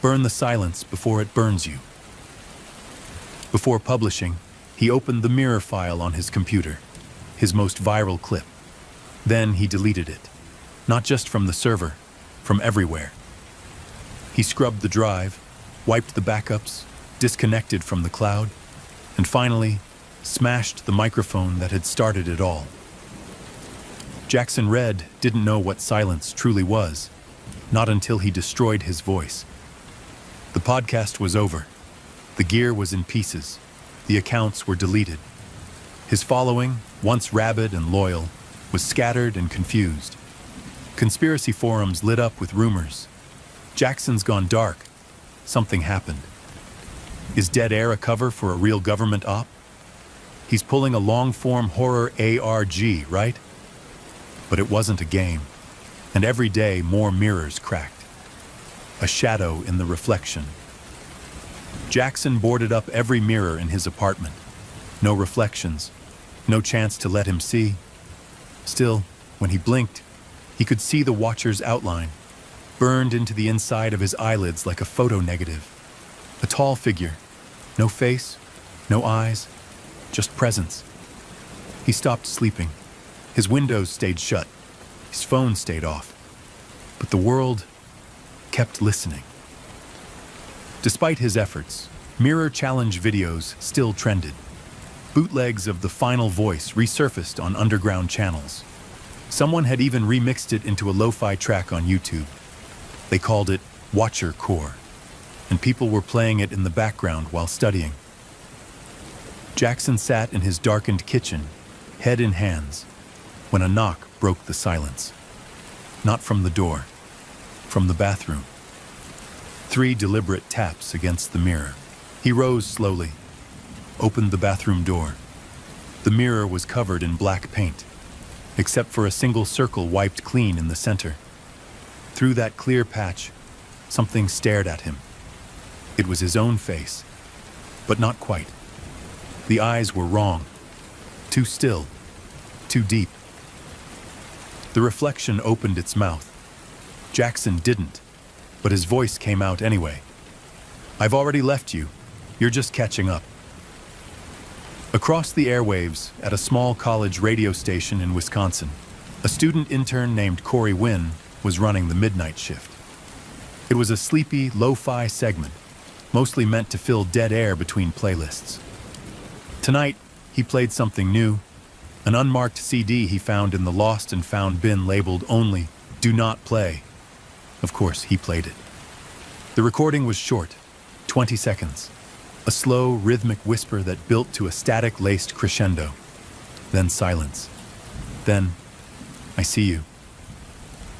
Burn the silence before it burns you. Before publishing, he opened the mirror file on his computer, his most viral clip. Then he deleted it, not just from the server, from everywhere. He scrubbed the drive, wiped the backups, disconnected from the cloud, and finally, smashed the microphone that had started it all. Jackson Red didn't know what silence truly was, not until he destroyed his voice. The podcast was over. The gear was in pieces. The accounts were deleted. His following, once rabid and loyal, was scattered and confused. Conspiracy forums lit up with rumors. Jackson's gone dark. Something happened. Is Dead Air a cover for a real government op? He's pulling a long-form horror ARG, right? But it wasn't a game. And every day, more mirrors cracked. A shadow in the reflection. Jackson boarded up every mirror in his apartment. No reflections. No chance to let him see. Still, when he blinked, he could see the watcher's outline, burned into the inside of his eyelids like a photo negative. A tall figure. No face, no eyes, just presence. He stopped sleeping. His windows stayed shut. His phone stayed off. But the world kept listening. Despite his efforts, mirror challenge videos still trended. Bootlegs of the final voice resurfaced on underground channels. Someone had even remixed it into a lo-fi track on YouTube. They called it Watcher Core, and people were playing it in the background while studying. Jackson sat in his darkened kitchen, head in hands, when a knock broke the silence. Not from the door, from the bathroom. 3 deliberate taps against the mirror. He rose slowly, opened the bathroom door. The mirror was covered in black paint, except for a single circle wiped clean in the center. Through that clear patch, something stared at him. It was his own face, but not quite. The eyes were wrong, too still, too deep. The reflection opened its mouth. Jackson didn't, but his voice came out anyway. "I've already left you. You're just catching up." Across the airwaves, at a small college radio station in Wisconsin, a student intern named Corey Wynn was running the midnight shift. It was a sleepy, lo-fi segment, mostly meant to fill dead air between playlists. Tonight, he played something new, an unmarked CD he found in the lost and found bin labeled only "Do Not Play." Of course, he played it. The recording was short, 20 seconds, a slow, rhythmic whisper that built to a static-laced crescendo. Then silence. Then, "I see you."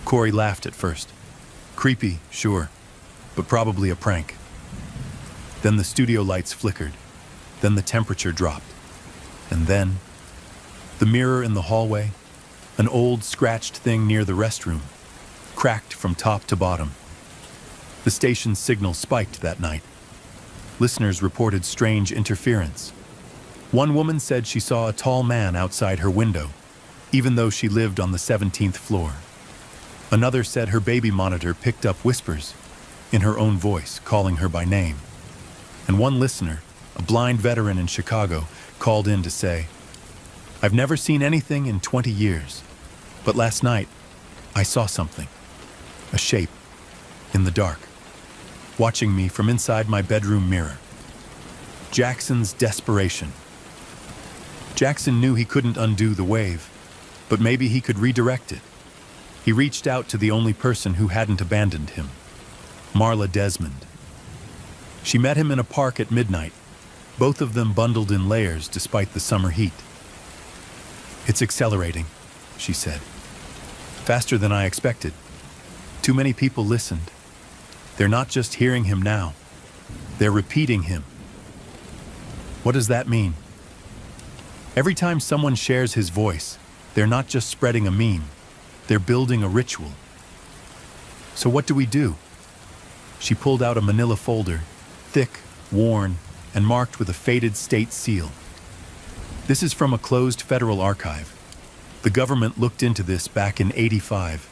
Corey laughed at first. Creepy, sure, but probably a prank. Then the studio lights flickered. Then the temperature dropped. And then, the mirror in the hallway, an old scratched thing near the restroom, cracked from top to bottom. The station's signal spiked that night. Listeners reported strange interference. One woman said she saw a tall man outside her window, even though she lived on the 17th floor. Another said her baby monitor picked up whispers, in her own voice, calling her by name. And one listener, a blind veteran in Chicago, called in to say, "I've never seen anything in 20 years, but last night I saw something, a shape, in the dark, watching me from inside my bedroom mirror." Jackson's desperation. Jackson knew he couldn't undo the wave, but maybe he could redirect it. He reached out to the only person who hadn't abandoned him, Marla Desmond. She met him in a park at midnight, both of them bundled in layers despite the summer heat. "It's accelerating," she said. "Faster than I expected. Too many people listened. They're not just hearing him now, they're repeating him." What does that mean? Every time someone shares his voice, they're not just spreading a meme, they're building a ritual. So what do we do? She pulled out a manila folder, thick, worn, and marked with a faded state seal. This is from a closed federal archive. The government looked into this back in '85.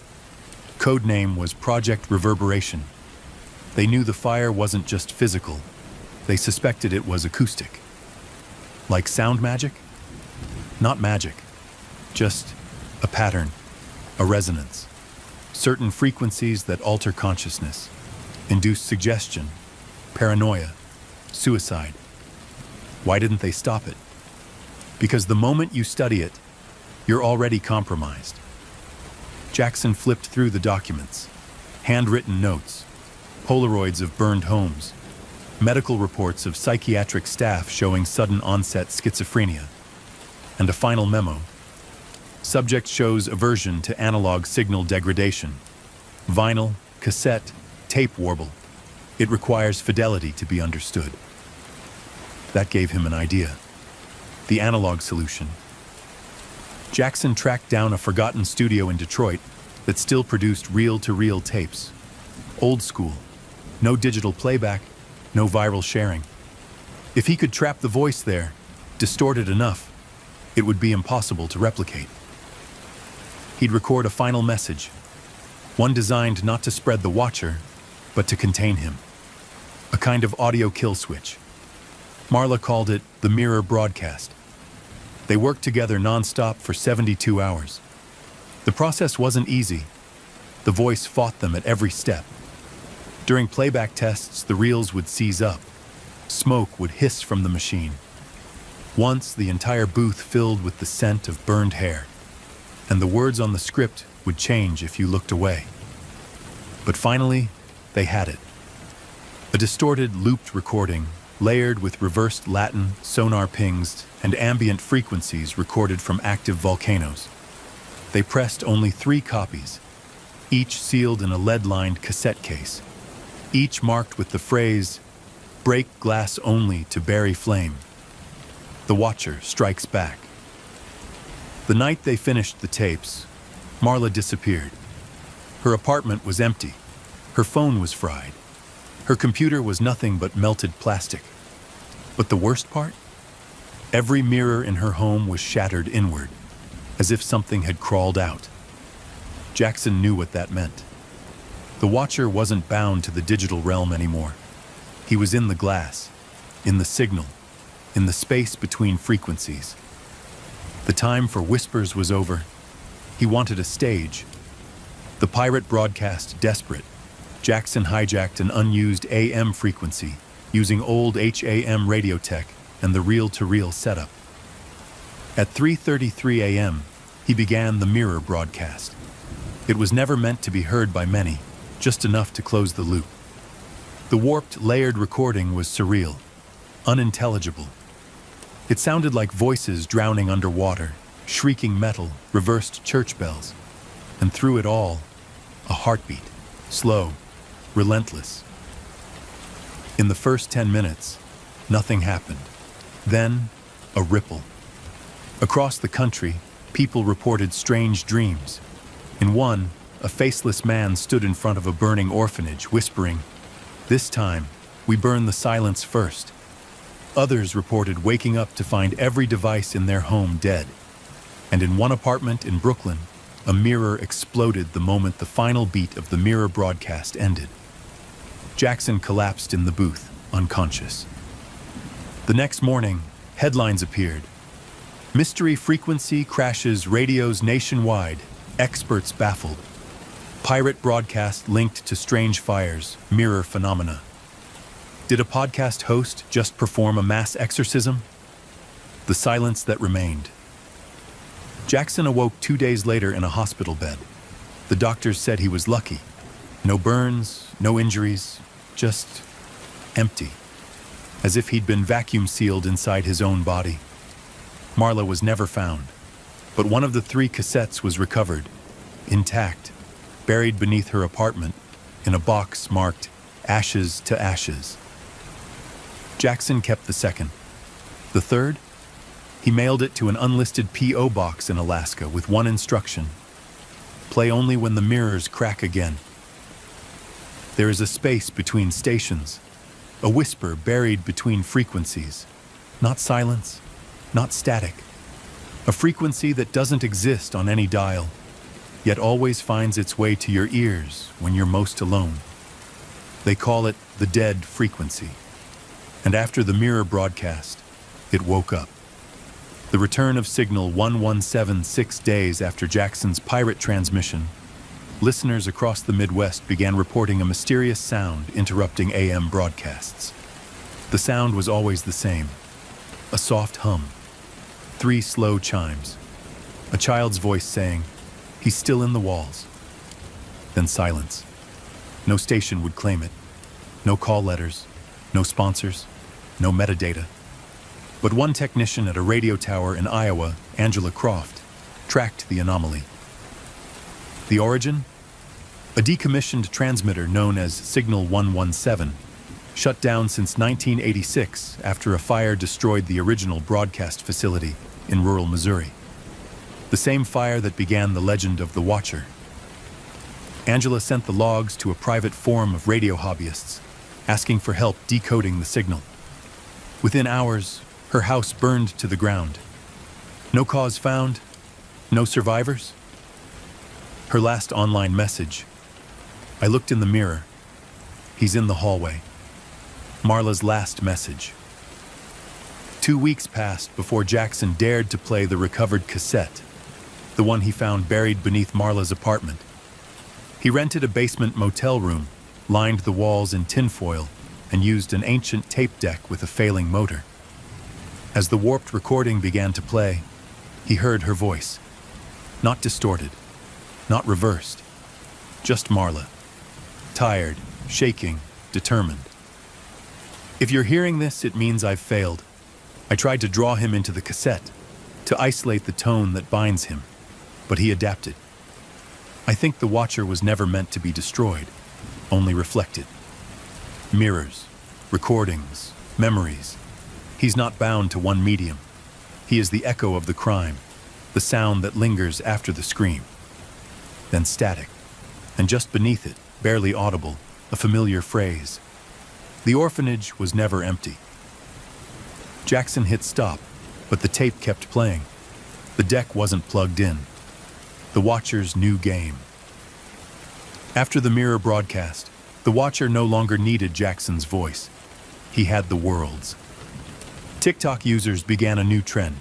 Code name was Project Reverberation. They knew the fire wasn't just physical. They suspected it was acoustic. Like sound magic? Not magic. Just a pattern, a resonance. Certain frequencies that alter consciousness, induce suggestion, paranoia, suicide. Why didn't they stop it? Because the moment you study it, you're already compromised. Jackson flipped through the documents, handwritten notes, Polaroids of burned homes, medical reports of psychiatric staff showing sudden onset schizophrenia, and a final memo. Subject shows aversion to analog signal degradation. Vinyl, cassette, tape warble. It requires fidelity to be understood. That gave him an idea. The analog solution. Jackson tracked down a forgotten studio in Detroit that still produced reel-to-reel tapes. Old school. No digital playback, no viral sharing. If he could trap the voice there, distort it enough, it would be impossible to replicate. He'd record a final message, one designed not to spread the watcher, but to contain him. A kind of audio kill switch. Marla called it the mirror broadcast. They worked together nonstop for 72 hours. The process wasn't easy. The voice fought them at every step. During playback tests, the reels would seize up. Smoke would hiss from the machine. Once, the entire booth filled with the scent of burned hair, and the words on the script would change if you looked away. But finally, they had it. A distorted, looped recording, layered with reversed Latin, sonar pings, and ambient frequencies recorded from active volcanoes. They pressed only 3 copies, each sealed in a lead-lined cassette case, each marked with the phrase, "Break glass only to bury flame. The watcher strikes back." The night they finished the tapes, Marla disappeared. Her apartment was empty. Her phone was fried. Her computer was nothing but melted plastic. But the worst part? Every mirror in her home was shattered inward, as if something had crawled out. Jackson knew what that meant. The watcher wasn't bound to the digital realm anymore. He was in the glass, in the signal, in the space between frequencies. The time for whispers was over. He wanted a stage. The pirate broadcast desperate. Jackson hijacked an unused AM frequency using old HAM radio tech and the reel-to-reel setup. At 3:33 a.m., he began the mirror broadcast. It was never meant to be heard by many, just enough to close the loop. The warped, layered recording was surreal, unintelligible. It sounded like voices drowning underwater, shrieking metal, reversed church bells, and through it all, a heartbeat, slow, relentless. In the first 10 minutes, nothing happened. Then, a ripple. Across the country, people reported strange dreams. In one, a faceless man stood in front of a burning orphanage, whispering, "This time, we burn the silence first." Others reported waking up to find every device in their home dead. And in one apartment in Brooklyn, a mirror exploded the moment the final beat of the mirror broadcast ended. Jackson collapsed in the booth, unconscious. The next morning, headlines appeared. Mystery frequency crashes radios nationwide, experts baffled. Pirate broadcast linked to strange fires, mirror phenomena. Did a podcast host just perform a mass exorcism? The silence that remained. Jackson awoke 2 days later in a hospital bed. The doctors said he was lucky. No burns, no injuries, just empty. As if he'd been vacuum sealed inside his own body. Marla was never found, but one of the 3 cassettes was recovered, intact, buried beneath her apartment in a box marked "Ashes to Ashes." Jackson kept the second. The third? He mailed it to an unlisted P.O. box in Alaska with one instruction: play only when the mirrors crack again. There is a space between stations, a whisper buried between frequencies, not silence, not static. A frequency that doesn't exist on any dial, yet always finds its way to your ears when you're most alone. They call it the dead frequency. And after the mirror broadcast, it woke up. The return of signal 117 6 days after Jackson's pirate transmission, listeners across the Midwest began reporting a mysterious sound interrupting AM broadcasts. The sound was always the same, a soft hum, 3 slow chimes, a child's voice saying, "He's still in the walls." Then silence. No station would claim it. No call letters, no sponsors, no metadata. But one technician at a radio tower in Iowa, Angela Croft, tracked the anomaly. The origin? A decommissioned transmitter known as Signal 117, shut down since 1986 after a fire destroyed the original broadcast facility in rural Missouri. The same fire that began the legend of the Watcher. Angela sent the logs to a private forum of radio hobbyists, asking for help decoding the signal. Within hours, her house burned to the ground. No cause found, no survivors. Her last online message: "I looked in the mirror. He's in the hallway." Marla's last message. 2 weeks passed before Jackson dared to play the recovered cassette, the one he found buried beneath Marla's apartment. He rented a basement motel room, lined the walls in tinfoil, and used an ancient tape deck with a failing motor. As the warped recording began to play, he heard her voice. Not distorted, not reversed, just Marla. Tired, shaking, determined. "If you're hearing this, it means I've failed. I tried to draw him into the cassette, to isolate the tone that binds him, but he adapted. I think the Watcher was never meant to be destroyed, only reflected. Mirrors, recordings, memories. He's not bound to one medium. He is the echo of the crime, the sound that lingers after the scream. Then static, and just beneath it, barely audible, a familiar phrase. The orphanage was never empty." Jackson hit stop, but the tape kept playing. The deck wasn't plugged in. The Watcher's new game. After the mirror broadcast, the Watcher no longer needed Jackson's voice. He had the world's. TikTok users began a new trend,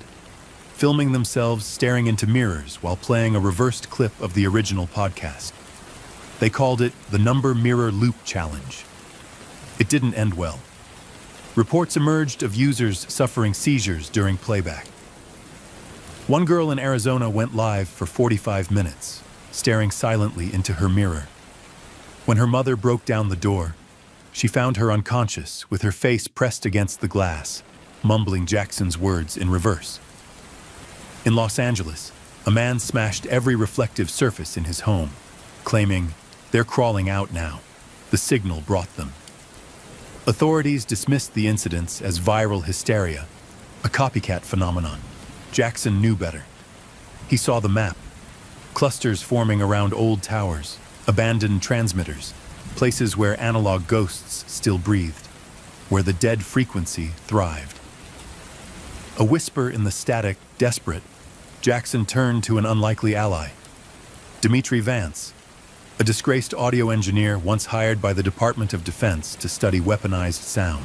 filming themselves staring into mirrors while playing a reversed clip of the original podcast. They called it the Number Mirror Loop Challenge. It didn't end well. Reports emerged of users suffering seizures during playback. One girl in Arizona went live for 45 minutes, staring silently into her mirror. When her mother broke down the door, she found her unconscious with her face pressed against the glass, mumbling Jackson's words in reverse. In Los Angeles, a man smashed every reflective surface in his home, claiming, "They're crawling out now. The signal brought them." Authorities dismissed the incidents as viral hysteria, a copycat phenomenon. Jackson knew better. He saw the map, clusters forming around old towers, abandoned transmitters, places where analog ghosts still breathed, where the dead frequency thrived. A whisper in the static, desperate, Jackson turned to an unlikely ally, Dimitri Vance, a disgraced audio engineer once hired by the Department of Defense to study weaponized sound.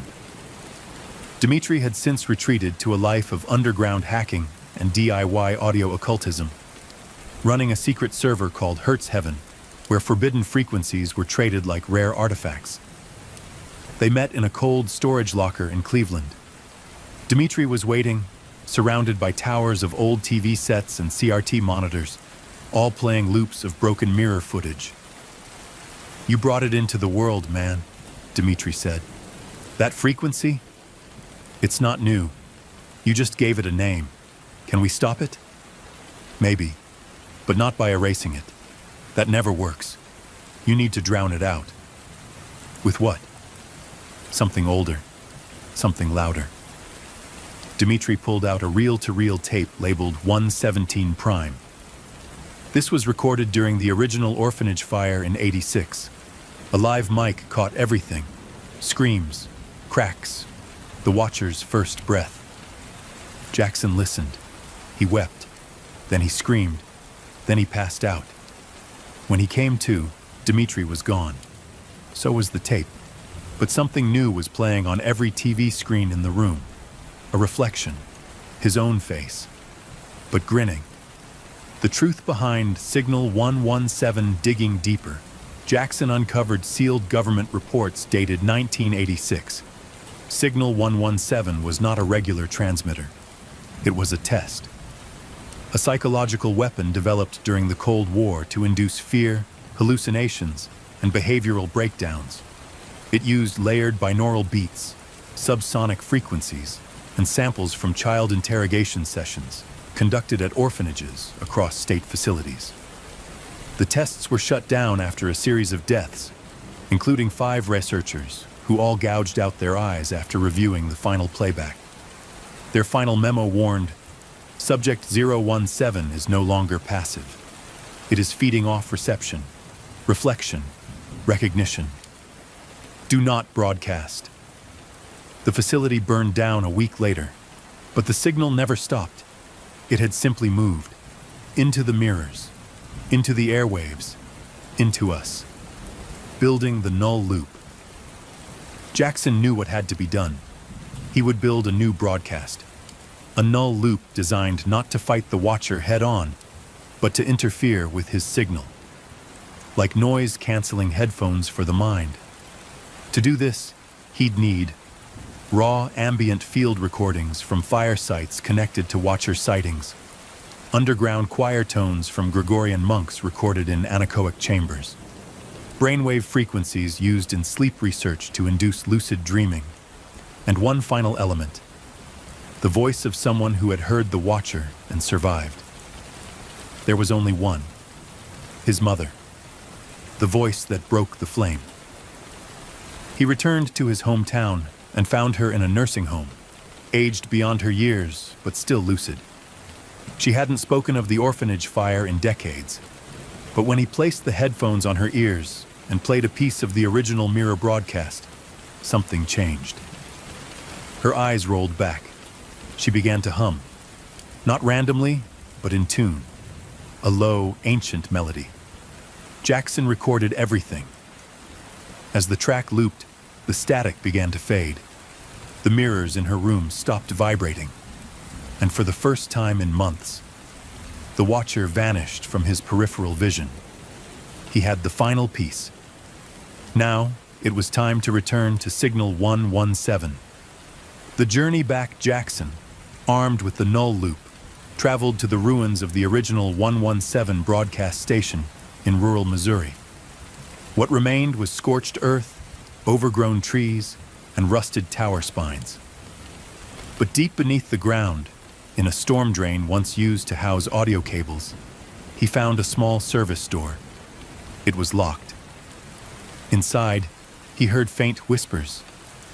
Dimitri had since retreated to a life of underground hacking and DIY audio occultism, running a secret server called Hertz Heaven, where forbidden frequencies were traded like rare artifacts. They met in a cold storage locker in Cleveland. Dimitri was waiting, surrounded by towers of old TV sets and CRT monitors, all playing loops of broken mirror footage. "You brought it into the world, man," Dimitri said. "That frequency? It's not new. You just gave it a name. Can we stop it?" "Maybe, but not by erasing it. That never works. You need to drown it out." "With what?" "Something older. Something louder." Dimitri pulled out a reel-to-reel tape labeled 117 Prime. This was recorded during the original orphanage fire in '86. A live mic caught everything: screams, cracks, the watcher's first breath. Jackson listened. He wept. Then he screamed. Then he passed out. When he came to, Dimitri was gone. So was the tape. But something new was playing on every TV screen in the room. A reflection. His own face. But grinning. The truth behind Signal 117 digging deeper. Jackson uncovered sealed government reports dated 1986. Signal 117 was not a regular transmitter. It was a test. A psychological weapon developed during the Cold War to induce fear, hallucinations, and behavioral breakdowns. It used layered binaural beats, subsonic frequencies, and samples from child interrogation sessions conducted at orphanages across state facilities. The tests were shut down after a series of deaths, including 5 researchers who all gouged out their eyes after reviewing the final playback. Their final memo warned, "Subject 017 is no longer passive. It is feeding off reception, reflection, recognition. Do not broadcast." The facility burned down a week later, but the signal never stopped. It had simply moved into the mirrors, into the airwaves, into us, building the null loop. Jackson knew what had to be done. He would build a new broadcast, a null loop designed not to fight the watcher head-on, but to interfere with his signal, like noise-canceling headphones for the mind. To do this, he'd need raw ambient field recordings from fire sites connected to watcher sightings, underground choir tones from Gregorian monks recorded in anechoic chambers, brainwave frequencies used in sleep research to induce lucid dreaming, and one final element, the voice of someone who had heard the watcher and survived. There was only one, his mother, the voice that broke the flame. He returned to his hometown and found her in a nursing home, aged beyond her years, but still lucid. She hadn't spoken of the orphanage fire in decades, but when he placed the headphones on her ears and played a piece of the original mirror broadcast, something changed. Her eyes rolled back. She began to hum, not randomly, but in tune, a low, ancient melody. Jackson recorded everything. As the track looped, the static began to fade. The mirrors in her room stopped vibrating, and for the first time in months, the watcher vanished from his peripheral vision. He had the final piece. Now, it was time to return to signal 117. The journey back, Jackson, armed with the null loop, traveled to the ruins of the original 117 broadcast station in rural Missouri. What remained was scorched earth, overgrown trees, and rusted tower spines. But deep beneath the ground, in a storm drain once used to house audio cables, he found a small service door. It was locked. Inside, he heard faint whispers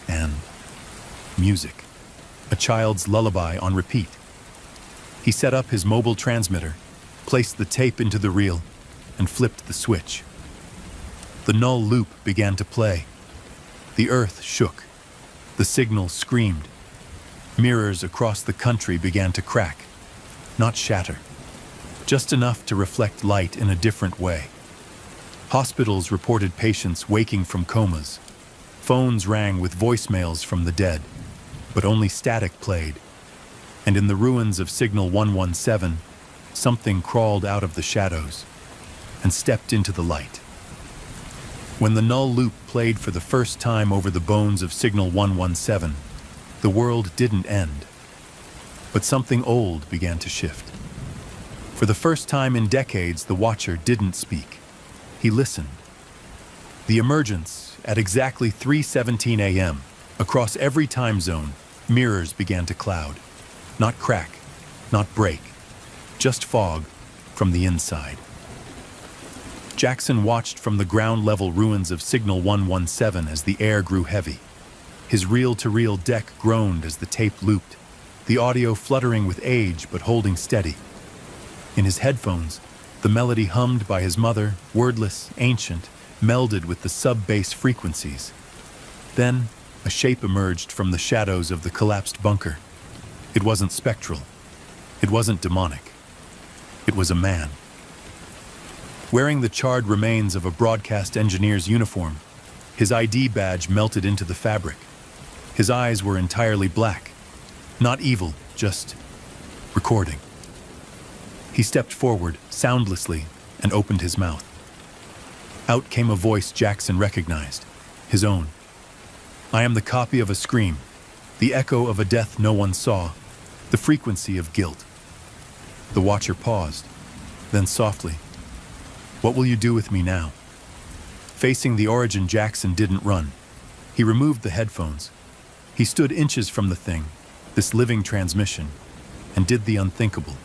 and music, a child's lullaby on repeat. He set up his mobile transmitter, placed the tape into the reel, and flipped the switch. The null loop began to play. The earth shook. The signal screamed. Mirrors across the country began to crack, not shatter, just enough to reflect light in a different way. Hospitals reported patients waking from comas. Phones rang with voicemails from the dead, but only static played. And in the ruins of Signal 117, something crawled out of the shadows and stepped into the light. When the null loop played for the first time over the bones of Signal 117, the world didn't end. But something old began to shift. For the first time in decades, the watcher didn't speak. He listened. The emergence, at exactly 3:17 a.m., across every time zone, mirrors began to cloud. Not crack, not break, just fog from the inside. Jackson watched from the ground-level ruins of Signal 117 as the air grew heavy. His reel-to-reel deck groaned as the tape looped, the audio fluttering with age but holding steady. In his headphones, the melody hummed by his mother, wordless, ancient, melded with the sub-bass frequencies. Then, a shape emerged from the shadows of the collapsed bunker. It wasn't spectral. It wasn't demonic. It was a man. Wearing the charred remains of a broadcast engineer's uniform, his ID badge melted into the fabric. His eyes were entirely black. Not evil, just recording. He stepped forward, soundlessly, and opened his mouth. Out came a voice Jackson recognized, his own. "I am the copy of a scream, the echo of a death no one saw, the frequency of guilt." The watcher paused, then softly, "What will you do with me now?" Facing the origin, Jackson didn't run. He removed the headphones. He stood inches from the thing, this living transmission, and did the unthinkable.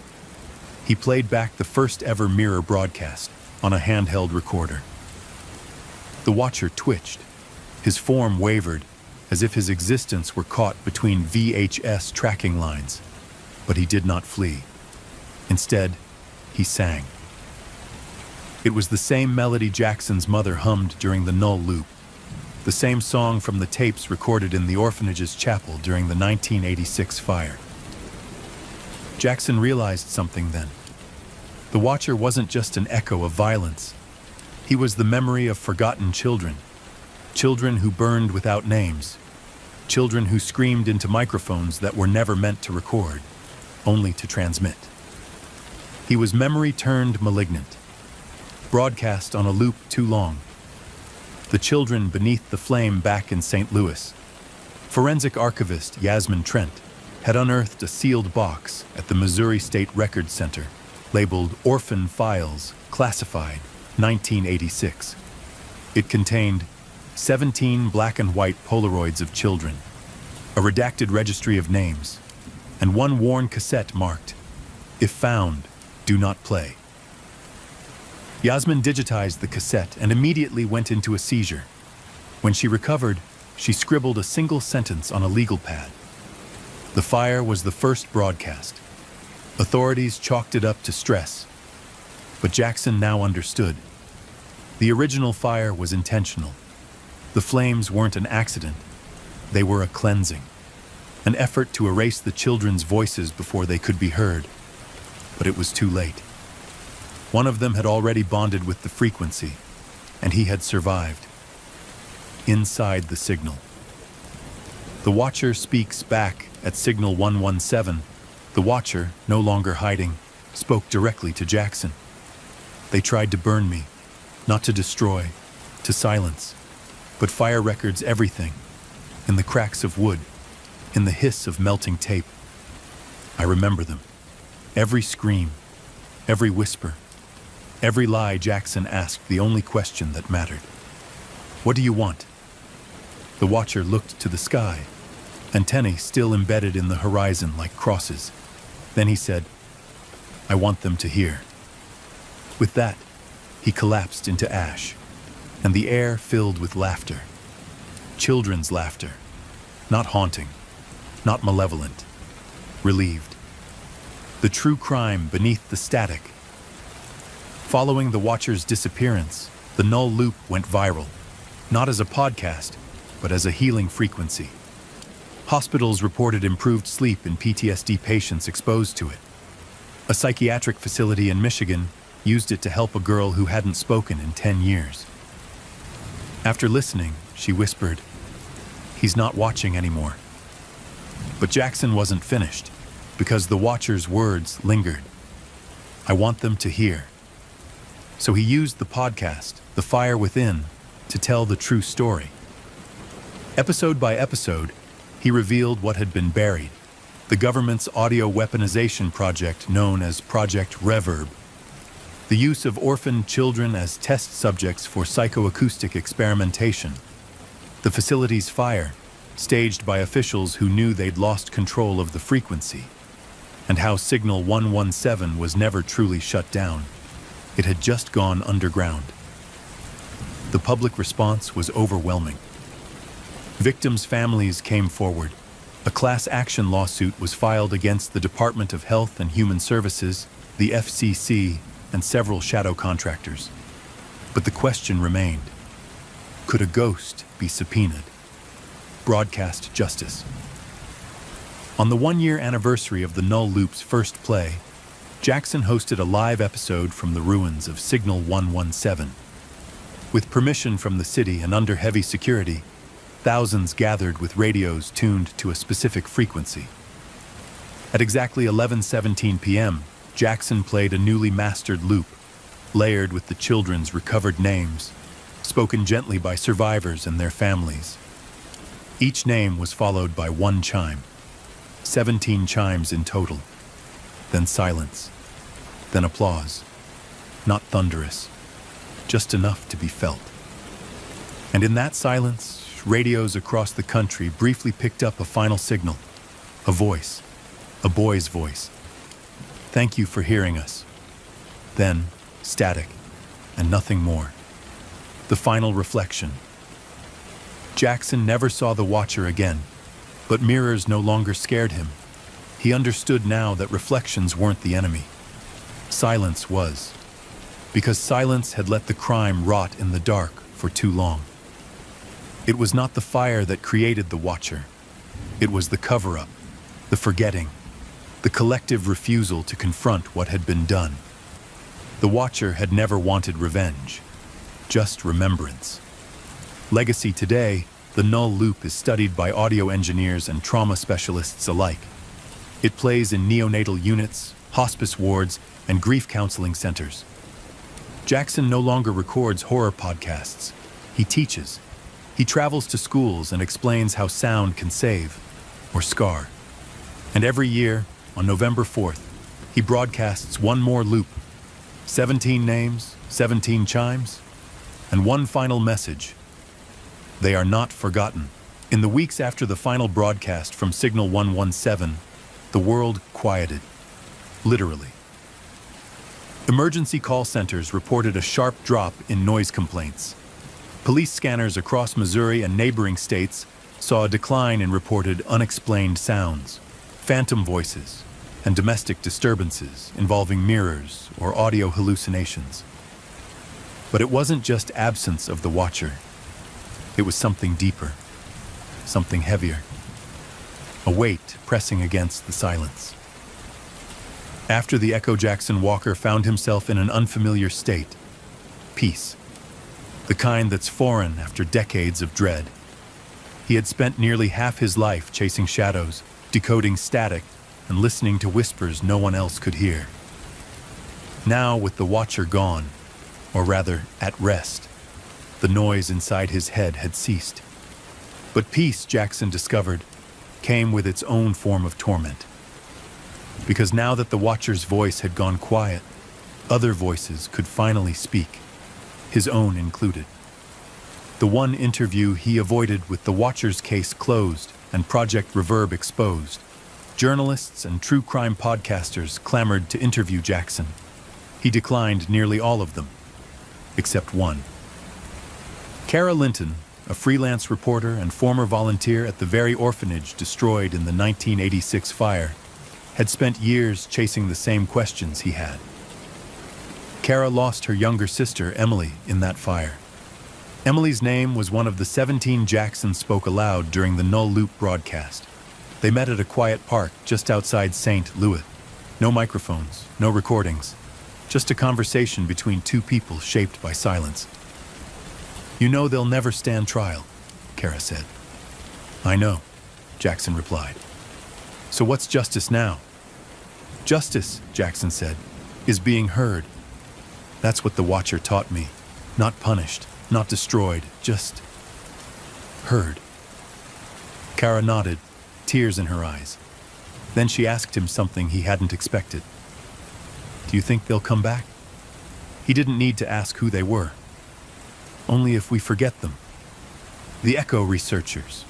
He played back the first ever mirror broadcast on a handheld recorder. The watcher twitched. His form wavered, as if his existence were caught between VHS tracking lines. But he did not flee. Instead, he sang. It was the same melody Jackson's mother hummed during the null loop, the same song from the tapes recorded in the orphanage's chapel during the 1986 fire. Jackson realized something then. The watcher wasn't just an echo of violence. He was the memory of forgotten children, children who burned without names, children who screamed into microphones that were never meant to record, only to transmit. He was memory turned malignant, broadcast on a loop too long. The children beneath the flame back in St. Louis. Forensic archivist Yasmin Trent had unearthed a sealed box at the Missouri State Record Center, labeled Orphan Files, Classified, 1986. It contained 17 black and white Polaroids of children, a redacted registry of names, and one worn cassette marked, "If found, do not play." Yasmin digitized the cassette and immediately went into a seizure. When she recovered, she scribbled a single sentence on a legal pad. The fire was the first broadcast. Authorities chalked it up to stress. But Jackson now understood. The original fire was intentional. The flames weren't an accident. They were a cleansing, an effort to erase the children's voices before they could be heard. But it was too late. One of them had already bonded with the frequency, and he had survived. Inside the signal. The Watcher speaks back at signal 117. The Watcher, no longer hiding, spoke directly to Jackson. They tried to burn me, not to destroy, to silence. But fire records everything, in the cracks of wood, in the hiss of melting tape. I remember them. Every scream, every whisper, every lie Jackson asked, the only question that mattered. What do you want? The Watcher looked to the sky, antennae still embedded in the horizon like crosses. Then he said, I want them to hear. With that, he collapsed into ash, and the air filled with laughter. Children's laughter, not haunting, not malevolent, relieved. The true crime beneath the static. Following the Watcher's disappearance, the null loop went viral, not as a podcast, but as a healing frequency. Hospitals reported improved sleep in PTSD patients exposed to it. A psychiatric facility in Michigan used it to help a girl who hadn't spoken in 10 years. After listening, she whispered, "He's not watching anymore." But Jackson wasn't finished, because the Watcher's words lingered. I want them to hear. So he used the podcast, The Fire Within, to tell the true story. Episode by episode, he revealed what had been buried, the government's audio weaponization project known as Project Reverb, the use of orphaned children as test subjects for psychoacoustic experimentation, the facility's fire, staged by officials who knew they'd lost control of the frequency, and how Signal 117 was never truly shut down. It had just gone underground. The public response was overwhelming. Victims' families came forward. A class action lawsuit was filed against the Department of Health and Human Services, the FCC, and several shadow contractors. But the question remained, could a ghost be subpoenaed? Broadcast justice. On the one-year anniversary of the Null Loop's first play, Jackson hosted a live episode from the ruins of Signal 117. With permission from the city and under heavy security, thousands gathered with radios tuned to a specific frequency. At exactly 11:17 p.m., Jackson played a newly mastered loop, layered with the children's recovered names, spoken gently by survivors and their families. Each name was followed by one chime, 17 chimes in total. Then silence, then applause, not thunderous, just enough to be felt. And in that silence, radios across the country briefly picked up a final signal, a voice, a boy's voice. Thank you for hearing us. Then, static, and nothing more. The final reflection. Jackson never saw the Watcher again, but mirrors no longer scared him. He understood now that reflections weren't the enemy. Silence was, because silence had let the crime rot in the dark for too long. It was not the fire that created the Watcher. It was the cover-up, the forgetting, the collective refusal to confront what had been done. The Watcher had never wanted revenge, just remembrance. Legacy today, the Null Loop is studied by audio engineers and trauma specialists alike. It plays in neonatal units, hospice wards, and grief counseling centers. Jackson no longer records horror podcasts. He teaches. He travels to schools and explains how sound can save or scar. And every year, on November 4th, he broadcasts one more loop, 17 names, 17 chimes, and one final message. They are not forgotten. In the weeks after the final broadcast from Signal 117, the world quieted, literally. Emergency call centers reported a sharp drop in noise complaints. Police scanners across Missouri and neighboring states saw a decline in reported unexplained sounds, phantom voices, and domestic disturbances involving mirrors or audio hallucinations. But it wasn't just absence of the Watcher. It was something deeper, something heavier, a weight pressing against the silence. After the echo, Jackson Walker found himself in an unfamiliar state, peace. The kind that's foreign after decades of dread. He had spent nearly half his life chasing shadows, decoding static, and listening to whispers no one else could hear. Now, with the watcher gone, or rather, at rest, the noise inside his head had ceased. But peace, Jackson discovered, came with its own form of torment. Because now that the watcher's voice had gone quiet, other voices could finally speak, his own included. The one interview he avoided with the watcher's case closed and Project Reverb exposed, journalists and true crime podcasters clamored to interview Jackson. He declined nearly all of them, except one. Kara Linton, a freelance reporter and former volunteer at the very orphanage destroyed in the 1986 fire, had spent years chasing the same questions he had. Kara lost her younger sister, Emily, in that fire. Emily's name was one of the 17 Jackson spoke aloud during the Null Loop broadcast. They met at a quiet park just outside St. Louis. No microphones, no recordings, just a conversation between two people shaped by silence. "You know they'll never stand trial," Kara said. "I know," Jackson replied. "So what's justice now?" "Justice," Jackson said, "is being heard. That's what the Watcher taught me. Not punished, not destroyed, just heard." Kara nodded, tears in her eyes. Then she asked him something he hadn't expected. "Do you think they'll come back?" He didn't need to ask who they were. "Only if we forget them." The Echo researchers.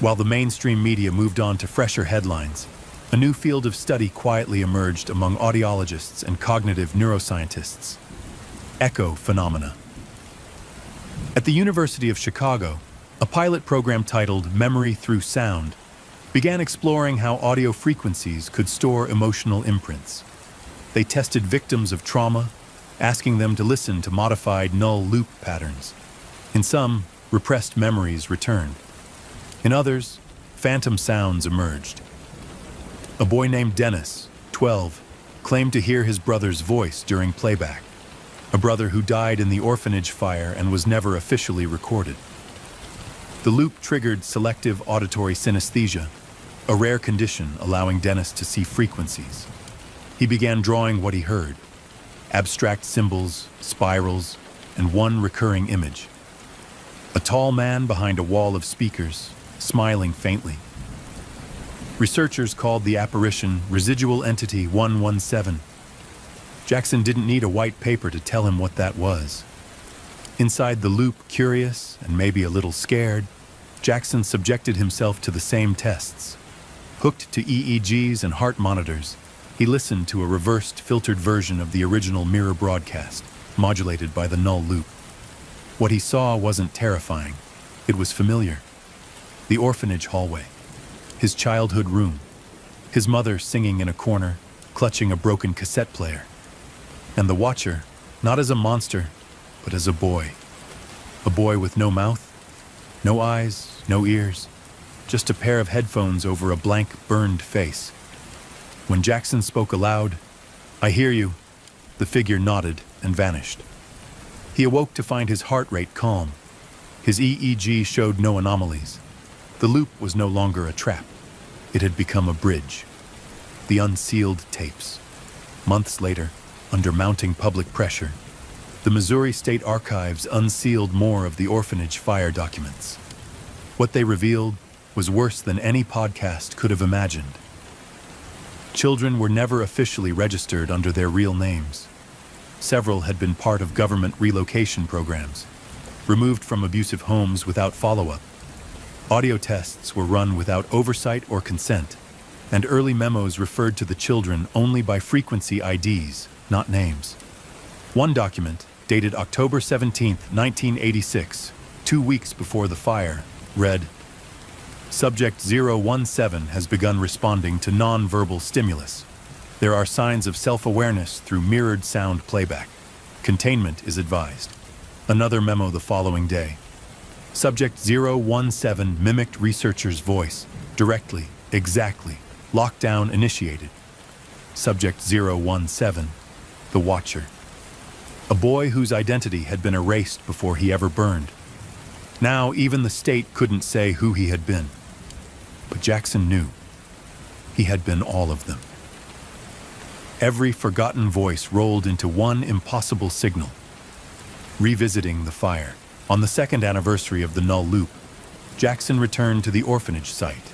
While the mainstream media moved on to fresher headlines, a new field of study quietly emerged among audiologists and cognitive neuroscientists. Echo phenomena. At the University of Chicago, a pilot program titled Memory Through Sound began exploring how audio frequencies could store emotional imprints. They tested victims of trauma, asking them to listen to modified null loop patterns. In some, repressed memories returned. In others, phantom sounds emerged. A boy named Dennis, 12, claimed to hear his brother's voice during playback, a brother who died in the orphanage fire and was never officially recorded. The loop triggered selective auditory synesthesia, a rare condition allowing Dennis to see frequencies. He began drawing what he heard: abstract symbols, spirals, and one recurring image. A tall man behind a wall of speakers, smiling faintly. Researchers called the apparition Residual Entity 117. Jackson didn't need a white paper to tell him what that was. Inside the loop, curious and maybe a little scared, Jackson subjected himself to the same tests. Hooked to EEGs and heart monitors, he listened to a reversed, filtered version of the original mirror broadcast, modulated by the null loop. What he saw wasn't terrifying. It was familiar. The orphanage hallway. His childhood room. His mother singing in a corner, clutching a broken cassette player. And the Watcher, not as a monster, but as a boy. A boy with no mouth, no eyes, no ears, just a pair of headphones over a blank, burned face. When Jackson spoke aloud, "I hear you," the figure nodded and vanished. He awoke to find his heart rate calm. His EEG showed no anomalies. The loop was no longer a trap. It had become a bridge. The unsealed tapes. Months later, under mounting public pressure, the Missouri State Archives unsealed more of the orphanage fire documents. What they revealed was worse than any podcast could have imagined. Children were never officially registered under their real names. Several had been part of government relocation programs, removed from abusive homes without follow-up. Audio tests were run without oversight or consent, and early memos referred to the children only by frequency IDs, not names. One document, dated October 17, 1986, 2 weeks before the fire, read, "Subject 017 has begun responding to non-verbal stimulus. There are signs of self-awareness through mirrored sound playback. Containment is advised." Another memo the following day. Subject 017 mimicked researcher's voice, directly, exactly, lockdown initiated. Subject 017, the Watcher. A boy whose identity had been erased before he ever burned. Now, even the state couldn't say who he had been. But Jackson knew. He had been all of them. Every forgotten voice rolled into one impossible signal. Revisiting the fire, on the second anniversary of the Null Loop, Jackson returned to the orphanage site,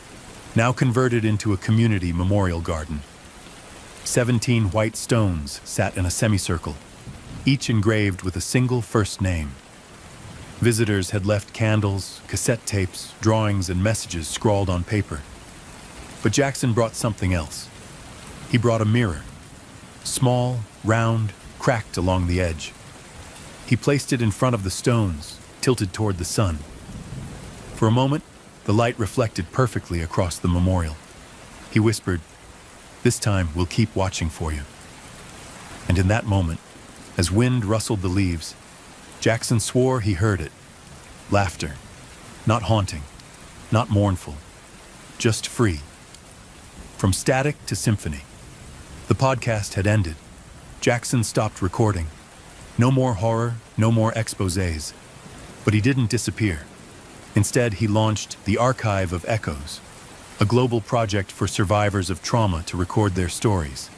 now converted into a community memorial garden. 17 white stones sat in a semicircle, each engraved with a single first name. Visitors had left candles, cassette tapes, drawings, and messages scrawled on paper. But Jackson brought something else. He brought a mirror. Small, round, cracked along the edge. He placed it in front of the stones, tilted toward the sun. For a moment, the light reflected perfectly across the memorial. He whispered, "This time we'll keep watching for you." And in that moment, as wind rustled the leaves, Jackson swore he heard it. Laughter. Not haunting, not mournful, just free. From static to symphony. The podcast had ended. Jackson stopped recording. No more horror, no more exposés. But he didn't disappear. Instead, he launched the Archive of Echoes, a global project for survivors of trauma to record their stories,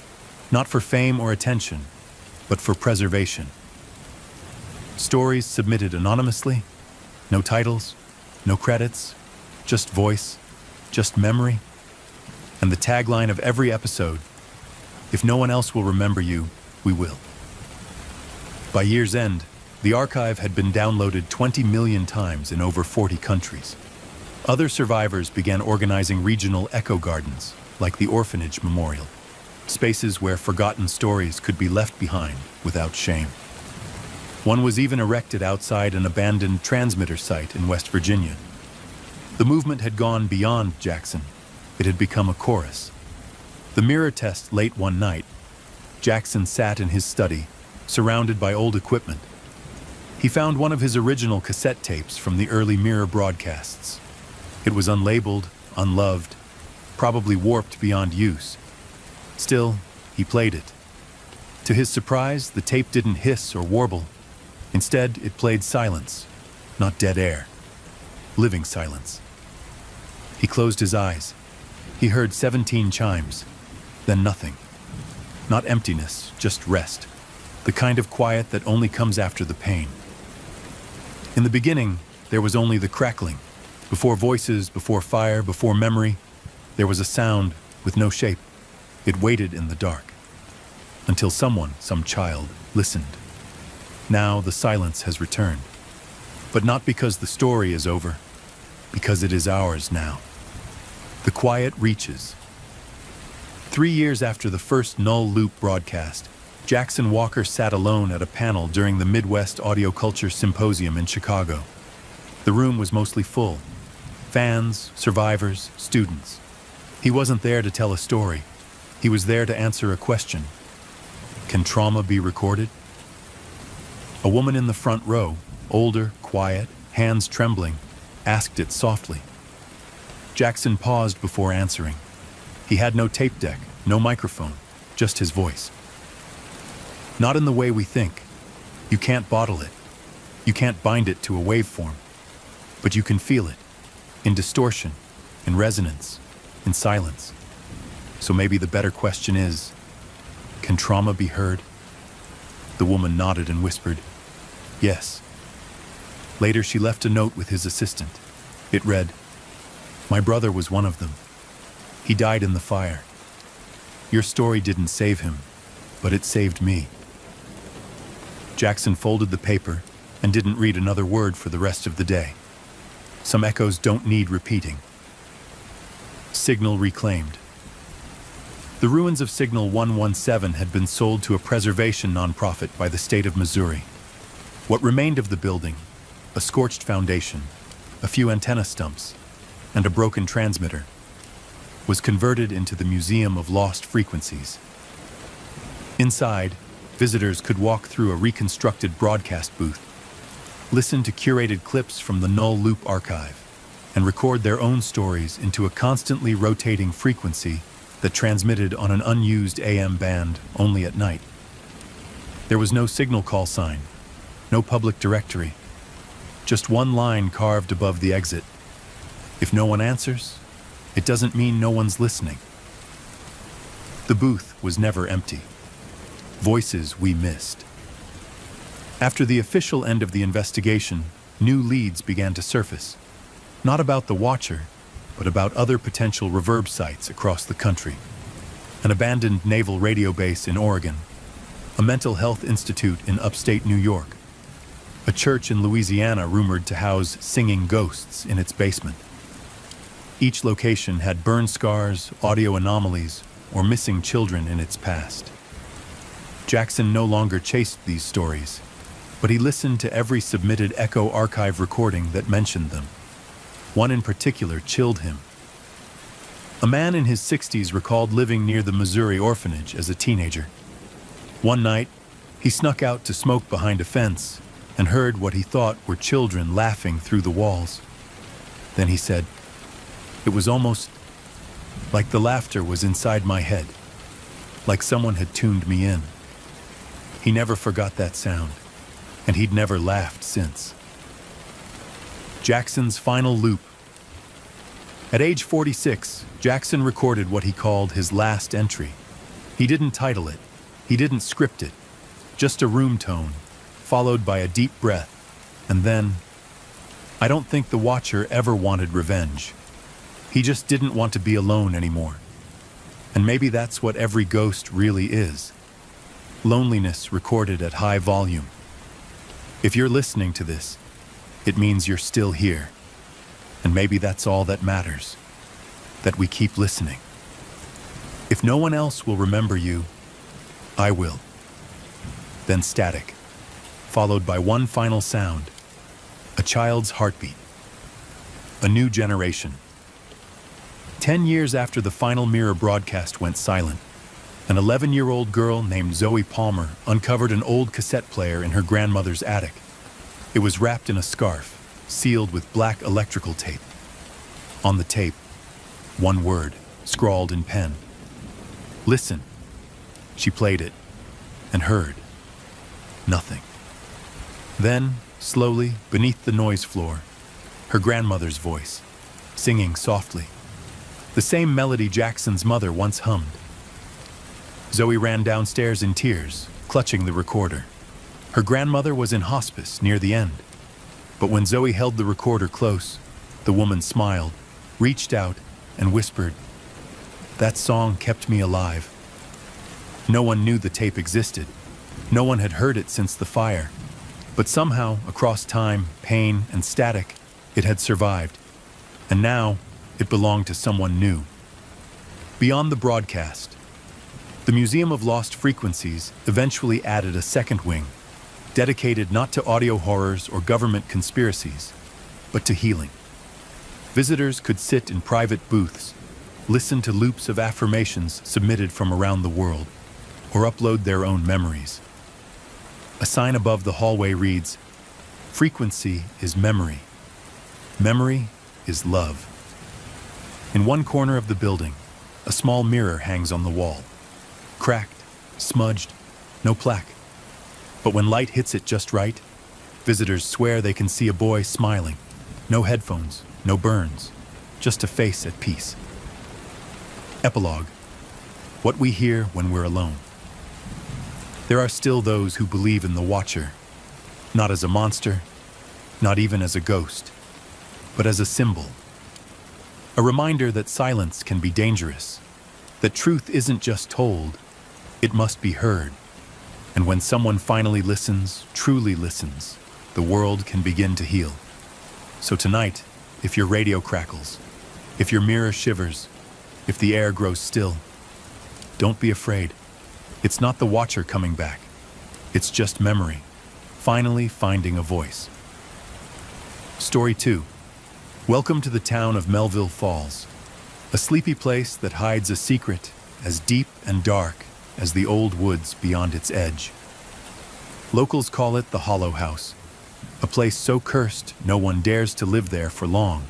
not for fame or attention, but for preservation. Stories submitted anonymously, no titles, no credits, just voice, just memory, and the tagline of every episode, "If no one else will remember you, we will." By year's end, the archive had been downloaded 20 million times in over 40 countries. Other survivors began organizing regional echo gardens, like the Orphanage Memorial, spaces where forgotten stories could be left behind without shame. One was even erected outside an abandoned transmitter site in West Virginia. The movement had gone beyond Jackson. It had become a chorus. The mirror test late one night, Jackson sat in his study, surrounded by old equipment. He found one of his original cassette tapes from the early mirror broadcasts. It was unlabeled, unloved, probably warped beyond use. Still, he played it. To his surprise, the tape didn't hiss or warble. Instead, it played silence, not dead air. Living silence. He closed his eyes. He heard 17 chimes, then nothing. Not emptiness, just rest. The kind of quiet that only comes after the pain. In the beginning, there was only the crackling. Before voices, before fire, before memory, there was a sound with no shape. It waited in the dark. Until someone, some child, listened. Now the silence has returned. But not because the story is over, because it is ours now. The quiet reaches. 3 years after the first Null Loop broadcast, Jackson Walker sat alone at a panel during the Midwest Audio Culture Symposium in Chicago. The room was mostly full. Fans, survivors, students. He wasn't there to tell a story. He was there to answer a question. Can trauma be recorded? A woman in the front row, older, quiet, hands trembling, asked it softly. Jackson paused before answering. He had no tape deck, no microphone, just his voice. Not in the way we think. You can't bottle it. You can't bind it to a waveform. But you can feel it, in distortion, in resonance, in silence. So maybe the better question is, can trauma be heard? The woman nodded and whispered, "Yes." Later, she left a note with his assistant. It read, "My brother was one of them. He died in the fire. Your story didn't save him, but it saved me." Jackson folded the paper and didn't read another word for the rest of the day. Some echoes don't need repeating. Signal reclaimed. The ruins of Signal 117 had been sold to a preservation nonprofit by the state of Missouri. What remained of the building, a scorched foundation, a few antenna stumps, and a broken transmitter, was converted into the Museum of Lost Frequencies. Inside, visitors could walk through a reconstructed broadcast booth, listen to curated clips from the Null Loop archive, and record their own stories into a constantly rotating frequency that transmitted on an unused AM band only at night. There was no signal call sign, no public directory, Just one line carved above the exit. If no one answers, it doesn't mean no one's listening. The booth was never empty. Voices we missed. After the official end of the investigation, new leads began to surface. Not about the Watcher, but about other potential reverb sites across the country. An abandoned naval radio base in Oregon, a mental health institute in upstate New York, a church in Louisiana rumored to house singing ghosts in its basement. Each location had burn scars, audio anomalies, or missing children in its past. Jackson no longer chased these stories, but he listened to every submitted Echo archive recording that mentioned them. One in particular chilled him. A man in his 60s recalled living near the Missouri orphanage as a teenager. One night, he snuck out to smoke behind a fence and heard what he thought were children laughing through the walls. Then he said, "It was almost like the laughter was inside my head, like someone had tuned me in." He never forgot that sound, and he'd never laughed since. Jackson's final loop. At age 46, Jackson recorded what he called his last entry. He didn't title it, he didn't script it, just a room tone, followed by a deep breath, and then, I don't think the Watcher ever wanted revenge. He just didn't want to be alone anymore. And maybe that's what every ghost really is. Loneliness recorded at high volume. If you're listening to this, it means you're still here. And maybe that's all that matters, that we keep listening. If no one else will remember you, I will. Then static, followed by one final sound, a child's heartbeat. A new generation. 10 years after the final Mirror broadcast went silent, an 11-year-old girl named Zoe Palmer uncovered an old cassette player in her grandmother's attic. It was wrapped in a scarf, sealed with black electrical tape. On the tape, one word, scrawled in pen. Listen. She played it, and heard nothing. Then, slowly, beneath the noise floor, her grandmother's voice, singing softly. The same melody Jackson's mother once hummed. Zoe ran downstairs in tears, clutching the recorder. Her grandmother was in hospice near the end. But when Zoe held the recorder close, the woman smiled, reached out, and whispered, "That song kept me alive." No one knew the tape existed. No one had heard it since the fire. But somehow, across time, pain, and static, it had survived. And now, it belonged to someone new. Beyond the broadcast, the Museum of Lost Frequencies eventually added a second wing, dedicated not to audio horrors or government conspiracies, but to healing. Visitors could sit in private booths, listen to loops of affirmations submitted from around the world, or upload their own memories. A sign above the hallway reads, "Frequency is memory. Memory is love." In one corner of the building, a small mirror hangs on the wall. Cracked, smudged, no plaque. But when light hits it just right, visitors swear they can see a boy smiling. No headphones, no burns, just a face at peace. Epilogue. What we hear when we're alone. There are still those who believe in the Watcher, not as a monster, not even as a ghost, but as a symbol. A reminder that silence can be dangerous, that truth isn't just told, it must be heard. And when someone finally listens, truly listens, the world can begin to heal. So tonight, if your radio crackles, if your mirror shivers, if the air grows still, don't be afraid. It's not the Watcher coming back. It's just memory, finally finding a voice. Story 2. Welcome to the town of Melville Falls, a sleepy place that hides a secret as deep and dark as the old woods beyond its edge. Locals call it the Hollow House, a place so cursed no one dares to live there for long.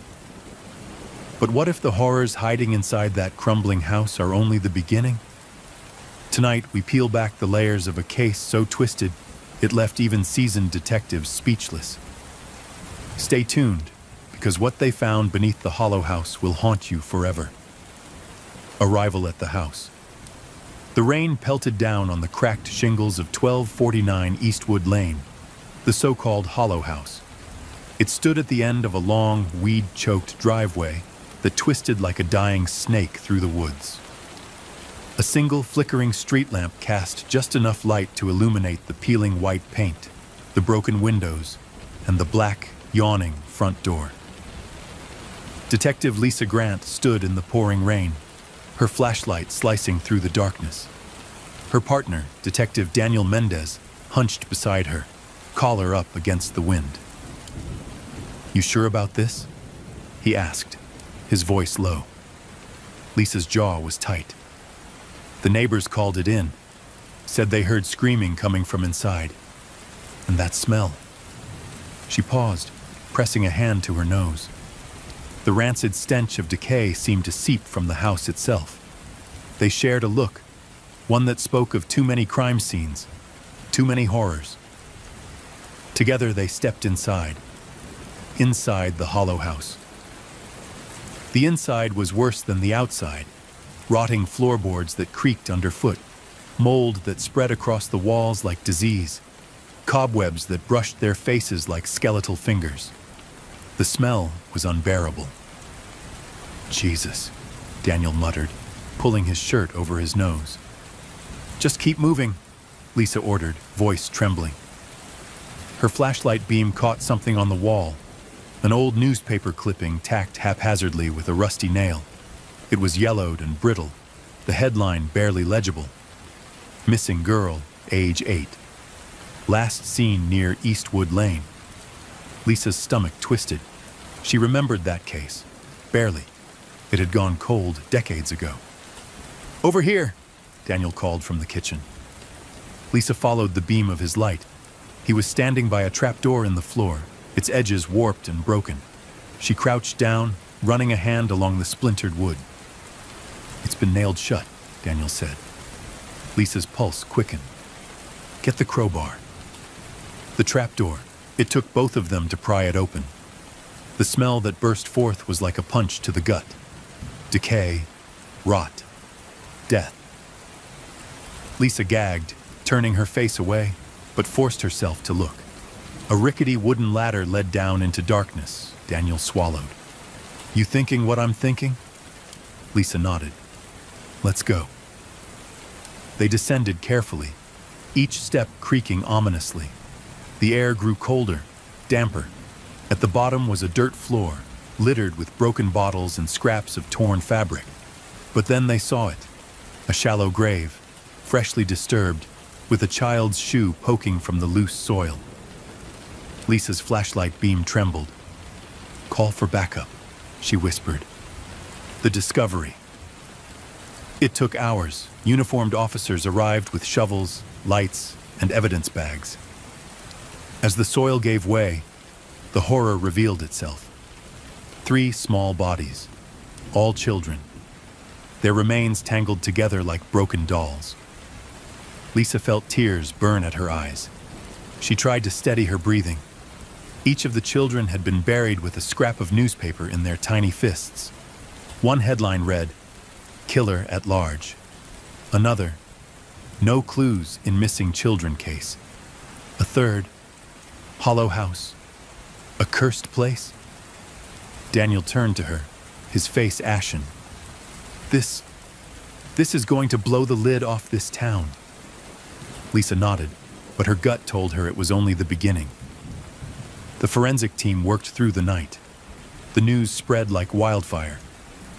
But what if the horrors hiding inside that crumbling house are only the beginning? Tonight, we peel back the layers of a case so twisted, it left even seasoned detectives speechless. Stay tuned, because what they found beneath the hollow house will haunt you forever. Arrival at the house. The rain pelted down on the cracked shingles of 1249 Eastwood Lane, the so-called hollow house. It stood at the end of a long, weed-choked driveway that twisted like a dying snake through the woods. A single flickering street lamp cast just enough light to illuminate the peeling white paint, the broken windows, and the black, yawning front door. Detective Lisa Grant stood in the pouring rain, her flashlight slicing through the darkness. Her partner, Detective Daniel Mendez, hunched beside her, collar up against the wind. "You sure about this?" he asked, his voice low. Lisa's jaw was tight. The neighbors called it in, said they heard screaming coming from inside. And that smell. She paused, pressing a hand to her nose. The rancid stench of decay seemed to seep from the house itself. They shared a look, one that spoke of too many crime scenes, too many horrors. Together they stepped inside the hollow house. The inside was worse than the outside, rotting floorboards that creaked underfoot, mold that spread across the walls like disease, cobwebs that brushed their faces like skeletal fingers. The smell was unbearable. "Jesus," Daniel muttered, pulling his shirt over his nose. "Just keep moving," Lisa ordered, voice trembling. Her flashlight beam caught something on the wall, an old newspaper clipping tacked haphazardly with a rusty nail. It was yellowed and brittle, the headline barely legible. "Missing girl, age 8. Last seen near Eastwood Lane." Lisa's stomach twisted. She remembered that case, barely. It had gone cold decades ago. "Over here," Daniel called from the kitchen. Lisa followed the beam of his light. He was standing by a trapdoor in the floor, its edges warped and broken. She crouched down, running a hand along the splintered wood. "It's been nailed shut," Daniel said. Lisa's pulse quickened. "Get the crowbar." The trapdoor. It took both of them to pry it open. The smell that burst forth was like a punch to the gut. Decay, rot, death. Lisa gagged, turning her face away, but forced herself to look. A rickety wooden ladder led down into darkness. Daniel swallowed. "You thinking what I'm thinking?" Lisa nodded. "Let's go." They descended carefully, each step creaking ominously. The air grew colder, damper. At the bottom was a dirt floor, littered with broken bottles and scraps of torn fabric. But then they saw it, a shallow grave, freshly disturbed, with a child's shoe poking from the loose soil. Lisa's flashlight beam trembled. "Call for backup," she whispered. The discovery. It took hours. Uniformed officers arrived with shovels, lights, and evidence bags. As the soil gave way, the horror revealed itself. 3 small bodies, all children, their remains tangled together like broken dolls. Lisa felt tears burn at her eyes. She tried to steady her breathing. Each of the children had been buried with a scrap of newspaper in their tiny fists. One headline read, "Killer at Large." Another, "No clues in missing children case." A third, "Hollow house. A cursed place?" Daniel turned to her, his face ashen. This is going to blow the lid off this town." Lisa nodded, but her gut told her it was only the beginning. The forensic team worked through the night. The news spread like wildfire.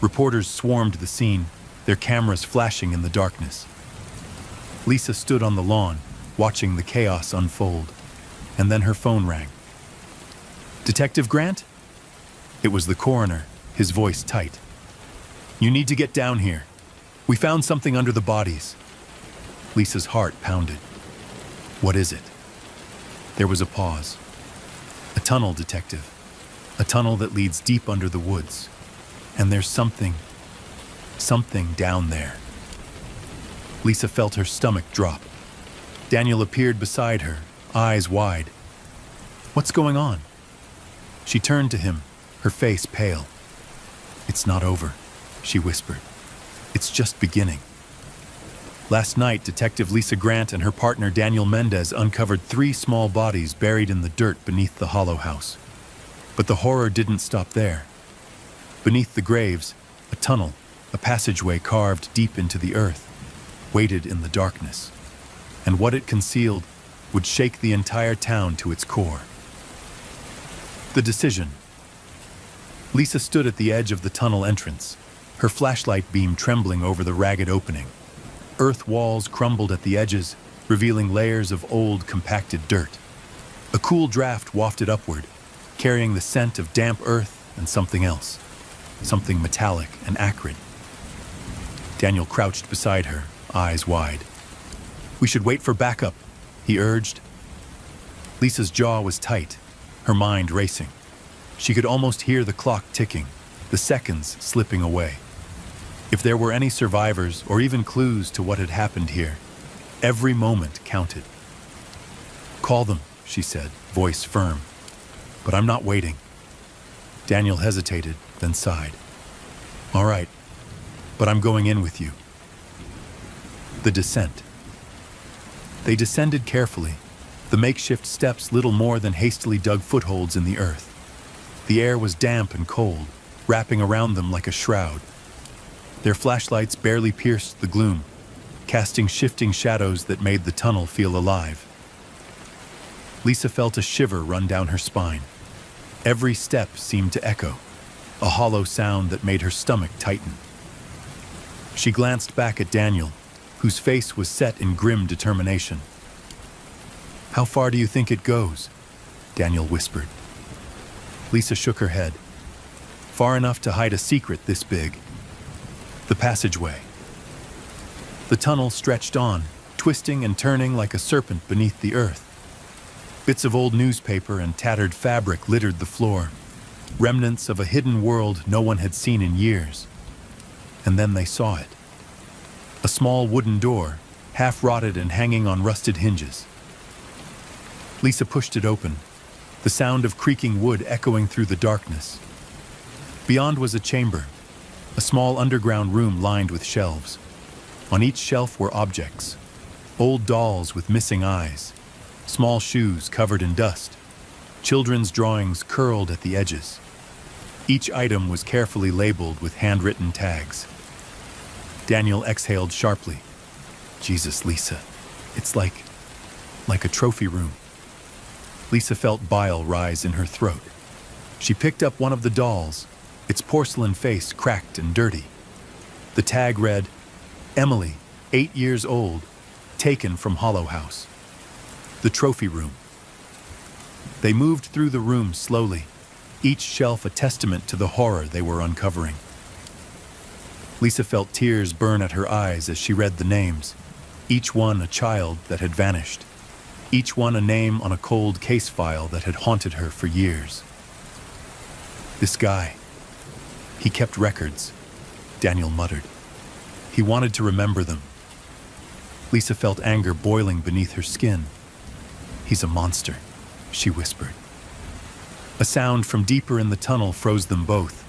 Reporters swarmed the scene, their cameras flashing in the darkness. Lisa stood on the lawn, watching the chaos unfold, and then her phone rang. "Detective Grant?" It was the coroner, his voice tight. "You need to get down here. We found something under the bodies." Lisa's heart pounded. "What is it?" There was a pause. "A tunnel, detective. A tunnel that leads deep under the woods. And there's something down there." Lisa felt her stomach drop. Daniel appeared beside her, eyes wide. "What's going on?" She turned to him, her face pale. "It's not over," she whispered. "It's just beginning." Last night, Detective Lisa Grant and her partner Daniel Mendez uncovered 3 small bodies buried in the dirt beneath the hollow house. But the horror didn't stop there. Beneath the graves, a tunnel, a passageway carved deep into the earth, waited in the darkness. And what it concealed would shake the entire town to its core. The decision. Lisa stood at the edge of the tunnel entrance, her flashlight beam trembling over the ragged opening. Earth walls crumbled at the edges, revealing layers of old, compacted dirt. A cool draft wafted upward, carrying the scent of damp earth and something else, something metallic and acrid. Daniel crouched beside her, eyes wide. "We should wait for backup," he urged. Lisa's jaw was tight, her mind racing. She could almost hear the clock ticking, the seconds slipping away. If there were any survivors or even clues to what had happened here, every moment counted. "Call them," she said, voice firm. "But I'm not waiting." Daniel hesitated, then sighed. "All right, but I'm going in with you." The descent. They descended carefully, the makeshift steps little more than hastily dug footholds in the earth. The air was damp and cold, wrapping around them like a shroud. Their flashlights barely pierced the gloom, casting shifting shadows that made the tunnel feel alive. Lisa felt a shiver run down her spine. Every step seemed to echo, a hollow sound that made her stomach tighten. She glanced back at Daniel, whose face was set in grim determination. "How far do you think it goes?" Daniel whispered. Lisa shook her head. "Far enough to hide a secret this big." The passageway. The tunnel stretched on, twisting and turning like a serpent beneath the earth. Bits of old newspaper and tattered fabric littered the floor, remnants of a hidden world no one had seen in years. And then they saw it. A small wooden door, half rotted and hanging on rusted hinges. Lisa pushed it open, the sound of creaking wood echoing through the darkness. Beyond was a chamber, a small underground room lined with shelves. On each shelf were objects, old dolls with missing eyes, small shoes covered in dust, children's drawings curled at the edges. Each item was carefully labeled with handwritten tags. Daniel exhaled sharply. "Jesus, Lisa, it's like a trophy room." Lisa felt bile rise in her throat. She picked up one of the dolls, its porcelain face cracked and dirty. The tag read, "Emily, 8 years old, taken from Hollow House." The trophy room. They moved through the room slowly, each shelf a testament to the horror they were uncovering. Lisa felt tears burn at her eyes as she read the names, each one a child that had vanished, each one a name on a cold case file that had haunted her for years. "This guy, he kept records," Daniel muttered. "He wanted to remember them." Lisa felt anger boiling beneath her skin. "He's a monster," she whispered. A sound from deeper in the tunnel froze them both,